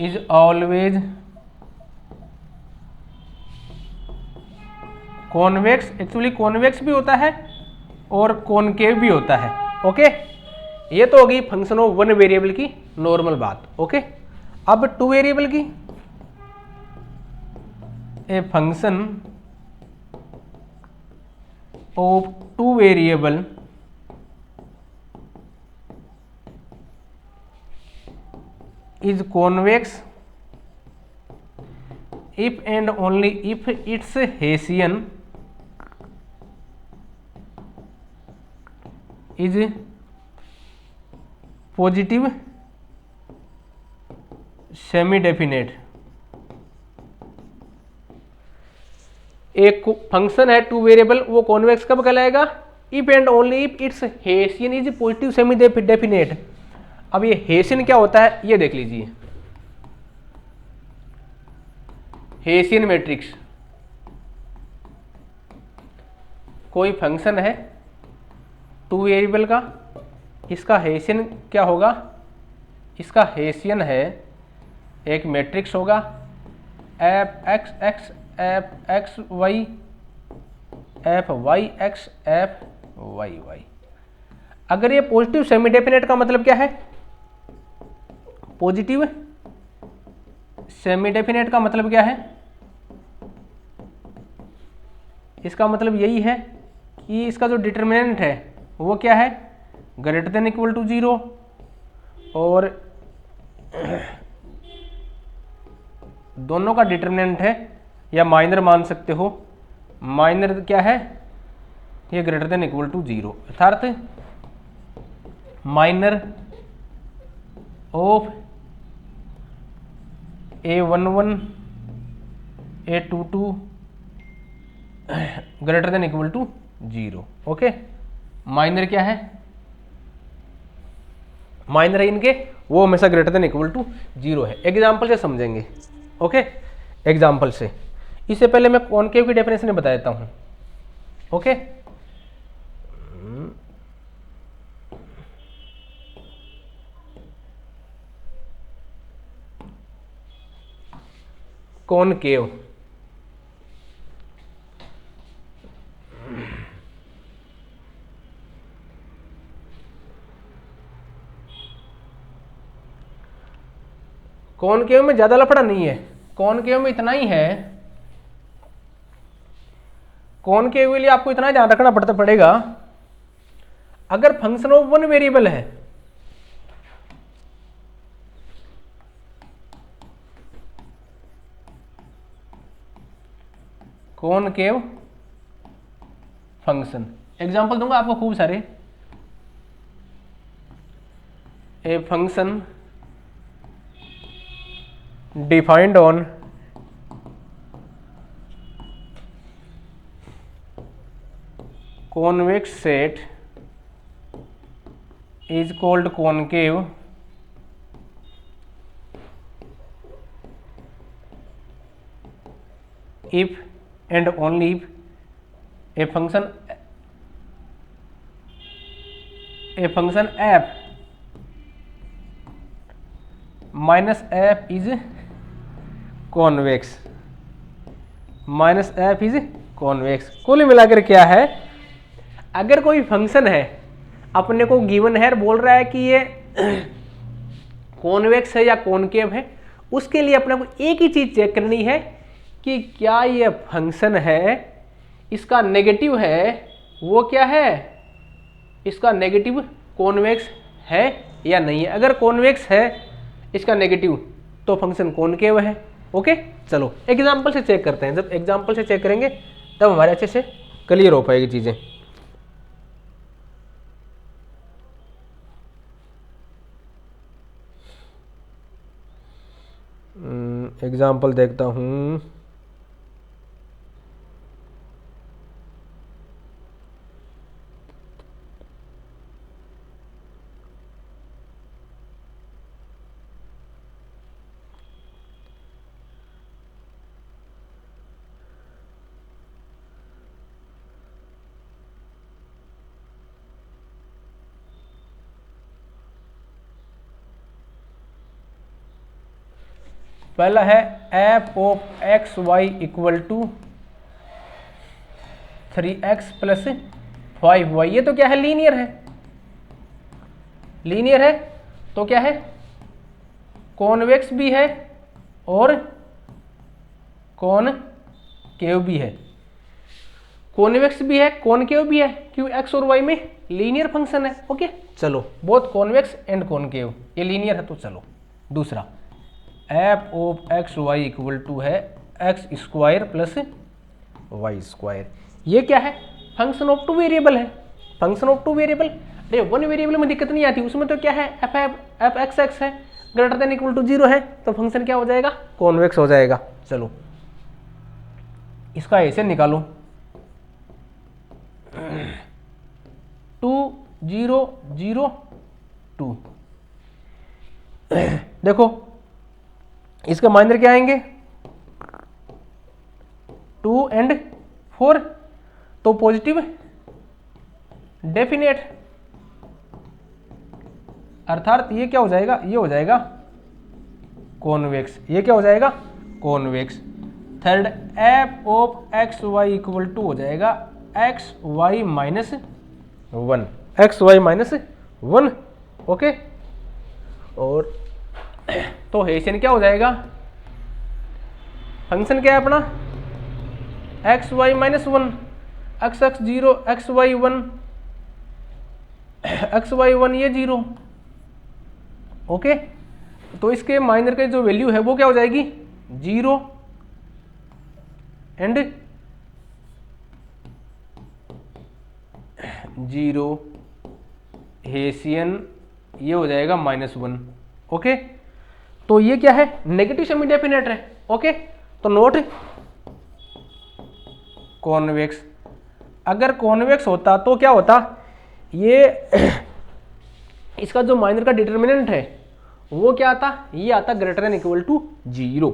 is always convex, actually convex भी होता है और कॉनकेव भी होता है। ओके ये तो होगी फंक्शन ऑफ वन वेरिएबल की नॉर्मल बात। ओके अब टू वेरिएबल की, a function of two variable is convex if and only if its Hessian is positive semi definite। एक फंक्शन है टू वेरिएबल वो कॉन्वेक्स कब कहलाएगा, if and only if it's hessian is positive semi definite. अब ये हेसियन क्या होता है ये देख लीजिए, हेसियन मैट्रिक्स कोई फंक्शन है टू वेरिएबल का, इसका हेसियन क्या होगा, इसका हेसियन है एक मैट्रिक्स होगा F X X F X Y F Y X F Y Y. अगर ये पॉजिटिव सेमी डेफिनेट का मतलब क्या है, पॉजिटिव सेमी डेफिनेट का मतलब क्या है, इसका मतलब यही है कि इसका जो डिटरमिनेंट है वो क्या है ग्रेटर देन इक्वल टू 0 और दोनों का डिटरमिनेंट है या माइनर मान सकते हो, माइनर क्या है ये ग्रेटर देन इक्वल टू 0, अर्थात minor of A11 A22 greater than equal to 0। Okay minor क्या है, माइनर है इनके वो हमेशा ग्रेटर देन इक्वल टू 0 है। एग्जाम्पल से समझेंगे। ओके एग्जाम्पल से, इससे पहले मैं कॉनकेव की डेफिनेशन बता देता हूं। ओके कॉनकेव कॉनकेव में ज्यादा लफड़ा नहीं है, कॉनकेव में इतना ही है, कॉनकेव के लिए आपको इतना ध्यान रखना पड़ेगा, अगर फंक्शन ऑफ वन वेरिएबल है कॉनकेव फंक्शन, एग्जांपल दूंगा आपको खूब सारे। ए function defined on convex set is called concave if and only if a function f minus f is convex, minus F is convex. कुल मिलाकर क्या है, अगर कोई फंक्शन है अपने को गिवन है, बोल रहा है कि ये कॉन्वेक्स है या कॉनकेव है, उसके लिए अपने को एक ही चीज चेक करनी है कि क्या ये फंक्शन है, इसका नेगेटिव है वो क्या है, इसका नेगेटिव कॉन्वेक्स है या नहीं है। अगर कॉन्वेक्स है इसका नेगेटिव तो फंक्शन कॉनकेव है। ओके, चलो एग्जांपल से चेक करते हैं। जब एग्जांपल से चेक करेंगे तब हमारे अच्छे से क्लियर हो पाएगी चीजें। एग्जांपल देखता हूं। पहला है F of X Y equal to 3x plus 5y। ये तो क्या है, लीनियर है। लीनियर है तो क्या है, कॉन्वेक्स भी है और कॉनकेव भी है। कॉन्वेक्स भी है, कॉनकेव भी है, क्यों, एक्स और वाई में लीनियर फंक्शन है। ओके, चलो बोथ कॉन्वेक्स एंड कॉनकेव, ये लीनियर है। तो चलो दूसरा, F of X Y equal to है X square plus Y square. ये क्या है, फंक्शन ऑफ टू वेरिएबल है। फंक्शन ऑफ टू वेरिएबल, अरे वन वेरिएबल में दिक्कत नहीं आती, उसमें तो क्या है, एफ एक्स एक्स है, ग्रेटर देन इक्वल टू 0 है, तो फंक्शन क्या हो जाएगा, कॉन्वेक्स हो जाएगा। चलो इसका ऐसे निकालो, 2 0 0 2। देखो इसका माइनर क्या आएंगे, 2 and 4, तो पॉजिटिव डेफिनेट, अर्थात ये क्या हो जाएगा, ये हो जाएगा कॉन्वेक्स। ये क्या हो जाएगा, convex. Third, F of X Y equal to हो जाएगा X Y minus 1, X Y minus 1। Okay, और तो हेसियन क्या हो जाएगा, फंक्शन क्या है अपना, X Y minus 1, X X 0, X Y 1, X Y 1 ये 0। ओके, तो इसके माइनर के जो वैल्यू है वो क्या हो जाएगी, 0 एंड 0, हेसियन ये हो जाएगा -1। ओके, तो ये क्या है, नेगेटिव सेमी डेफिनेट है। ओके, तो नोट कॉन्वेक्स। अगर कॉन्वेक्स होता तो क्या होता, ये इसका जो माइनर का डिटर्मिनेंट है वो क्या आता, ये आता greater than equal to 0।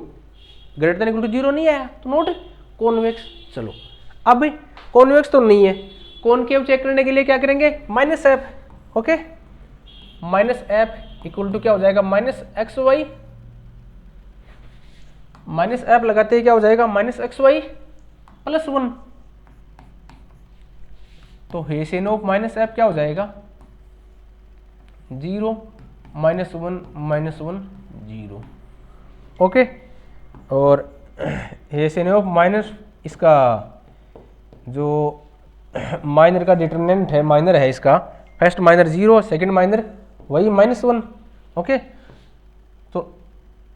Greater than equal to 0 नहीं आया तो नोट कॉन्वेक्स। चलो अब कॉन्वेक्स तो नहीं है, कॉनकेव चेक करने के लिए क्या करेंगे, -f। Okay, -f equal to क्या हो जाएगा, -xy, -f लगाते ही क्या हो जाएगा, -xy प्लस 1। तो हेसियन ऑफ -f क्या हो जाएगा, 0 -1 -1 0। ओके, और हेसियन ऑफ माइनस, इसका जो माइनर का डिटरमिनेंट है, माइनर है इसका, फर्स्ट माइनर 0, सेकंड माइनर वही -1। ओके, तो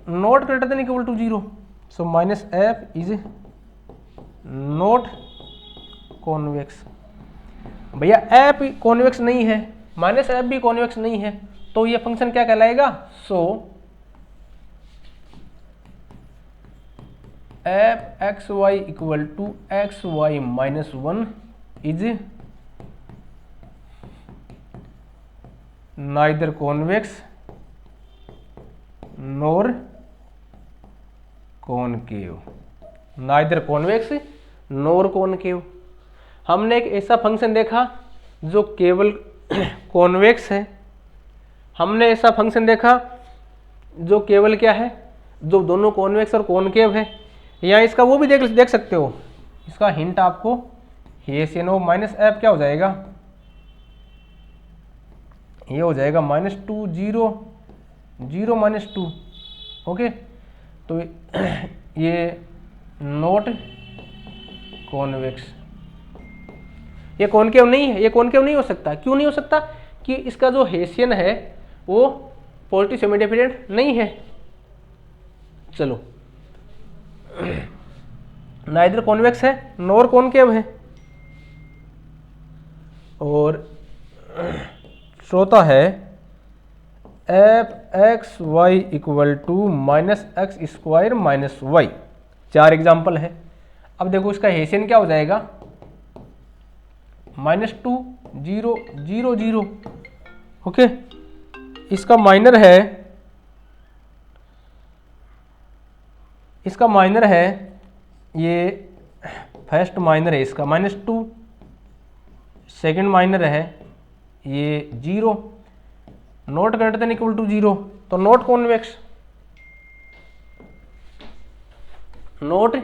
not greater than equal to 0, so -f is not convex. भैया f कॉन्वेक्स नहीं है, -f भी कॉन्वेक्स नहीं है, तो ये फंक्शन क्या कहलाएगा, so F X Y equal to X Y minus 1 is neither convex nor concave. Neither convex nor concave. हमने एक ऐसा फंक्शन देखा जो केवल कॉन्वेक्स है, हमने ऐसा फंक्शन देखा जो केवल क्या है, जो दोनों कॉन्वेक्स और कॉनकेव है। या इसका वो भी देख सकते हो, इसका हिंट आपको हेसियन ऑफ -f क्या हो जाएगा, ये हो जाएगा -2 0 0 -2। ओके, तो ये नॉट कॉन्वेक्स, ये कॉनकेव नहीं है, ये कॉनकेव नहीं हो सकता। क्यों नहीं हो सकता? कि इसका जो हेसियन है वो पॉजिटिव सेमी डेफिनेट नहीं है। चलो, नाइदर कॉन्वेक्स है नॉर कॉनकेव है। और चौथा है f(x,y) = -x² - y। 4 एग्जाम्पल है। अब देखो इसका हेसियन क्या हो जाएगा, -2 0 0 0। ओके, इसका माइनर है, ये फर्स्ट माइनर है इसका -2, सेकंड माइनर है ये 0, not greater than equal to 0, तो not convex, not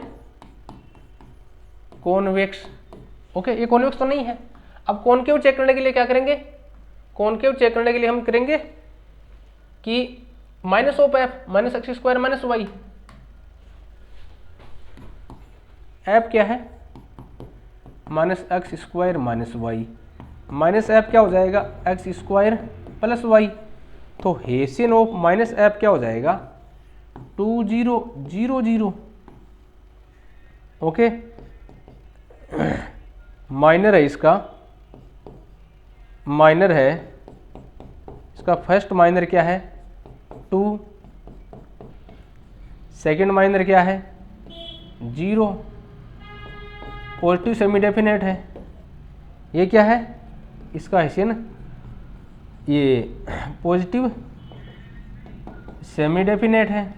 convex. Okay, ये कॉन्वेक्स तो नहीं है। अब कॉनकेव चेक करने के लिए क्या करेंगे? कॉनकेव चेक करने के लिए हम करेंगे कि -(f) -x² - y। f क्या है? -x² - y। -f क्या हो जाएगा? x² + y। तो हेसियन ऑफ -f क्या हो जाएगा? 2 0 0 0। ओके, माइनर है इसका, माइनर है इसका फर्स्ट माइनर क्या है? 2, सेकंड माइनर क्या है? 0, पॉजिटिव सेमी डेफिनेट है। ये क्या है? इसका हेसियन ये पॉजिटिव सेमी डेफिनेट है,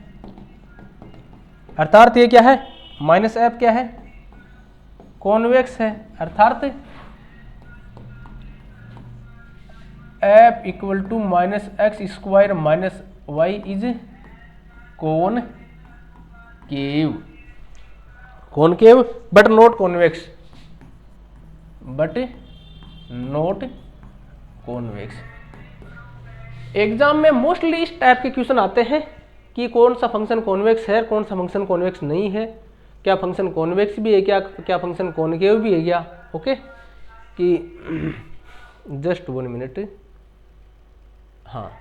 अर्थात ये क्या है? -f क्या है? कॉन्वेक्स है, अर्थात f = -x² - y is concave but not convex, exam में मोस्टली इस टाइप के क्वेश्चन आते हैं कि कौन सा फंक्शन कॉन्वेक्स है, कौन सा फंक्शन कॉन्वेक्स नहीं है, क्या फंक्शन कॉन्वेक्स भी है, क्या फंक्शन कॉनकेव भी है क्या। ओके, कि जस्ट 1 मिनट, हाँ,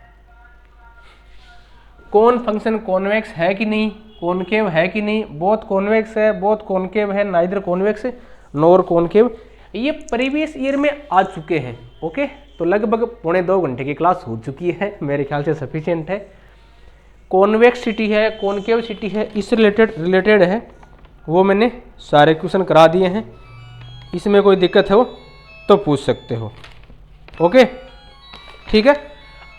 कौन फंक्शन कॉन्वेक्स है कि नहीं, कॉनकेव है कि नहीं, बोथ कॉन्वेक्स है, बोथ कॉनकेव है, नाइदर कॉन्वेक्स नॉर कॉनकेव, ये प्रीवियस ईयर में आ चुके हैं। ओके, तो लगभग 1.25 घंटे की क्लास हो चुकी है, मेरे ख्याल से सफिशिएंट है। कॉन्वेक्सिटी है, कॉनकेविटी है, इससे रिलेटेड है, वो मैंने सारे क्वेश्चन करा दिए हैं। इसमें कोई दिक्कत हो तो पूछ सकते हो। ओके, ठीक है,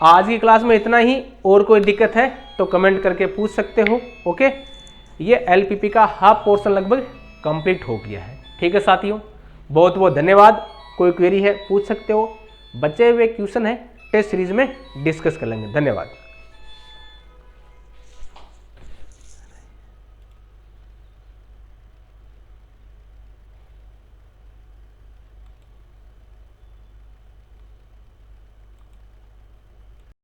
आज की क्लास में इतना ही। और कोई दिक्कत है तो कमेंट करके पूछ सकते हो। ओके, ये LPP का हाफ पोर्शन लगभग कंप्लीट हो गया है। ठीक है साथियों, बहुत बहुत धन्यवाद। कोई क्वेरी है पूछ सकते हो, बचे हुए क्वेश्चन है टेस्ट सीरीज में डिस्कस कर लेंगे। धन्यवाद।